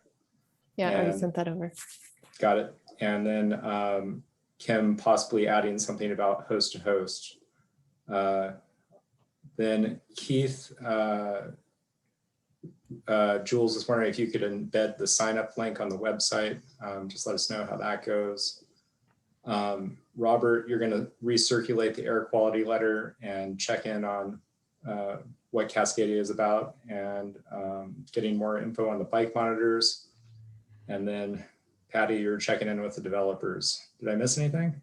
Yeah, I already And- sent that over. Got it. And then Kim possibly adding something about host to host. Then Keith, Jules was wondering if you could embed the sign up link on the website. Just let us know how that goes. Robert, you're going to recirculate the air quality letter and check in on what Cascadia is about and getting more info on the bike monitors. And then Patty, you're checking in with the developers. Did I miss anything?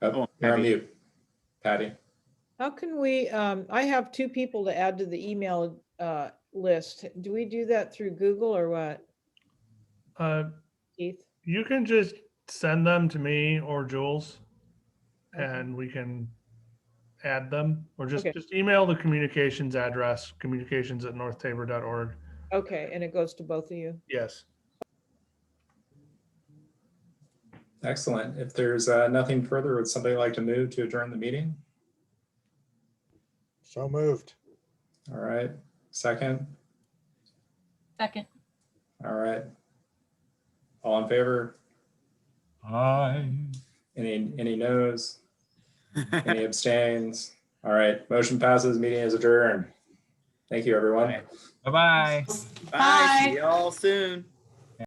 Oh, you're on mute, Patty. How can we, I have 2 people to add to the email list. Do we do that through Google or what? Keith? You can just send them to me or Jules, and we can add them, or just email the communications address, communications@northtabor.org. Okay, and it goes to both of you? Yes. Excellent. If there's nothing further, would somebody like to move to adjourn the meeting? So moved. All right. Second. Second. All right. All in favor? Aye. Any no's? Any abstains? All right. Motion passes. Meeting is adjourned. Thank you, everyone. Bye-bye. Bye. See y'all soon.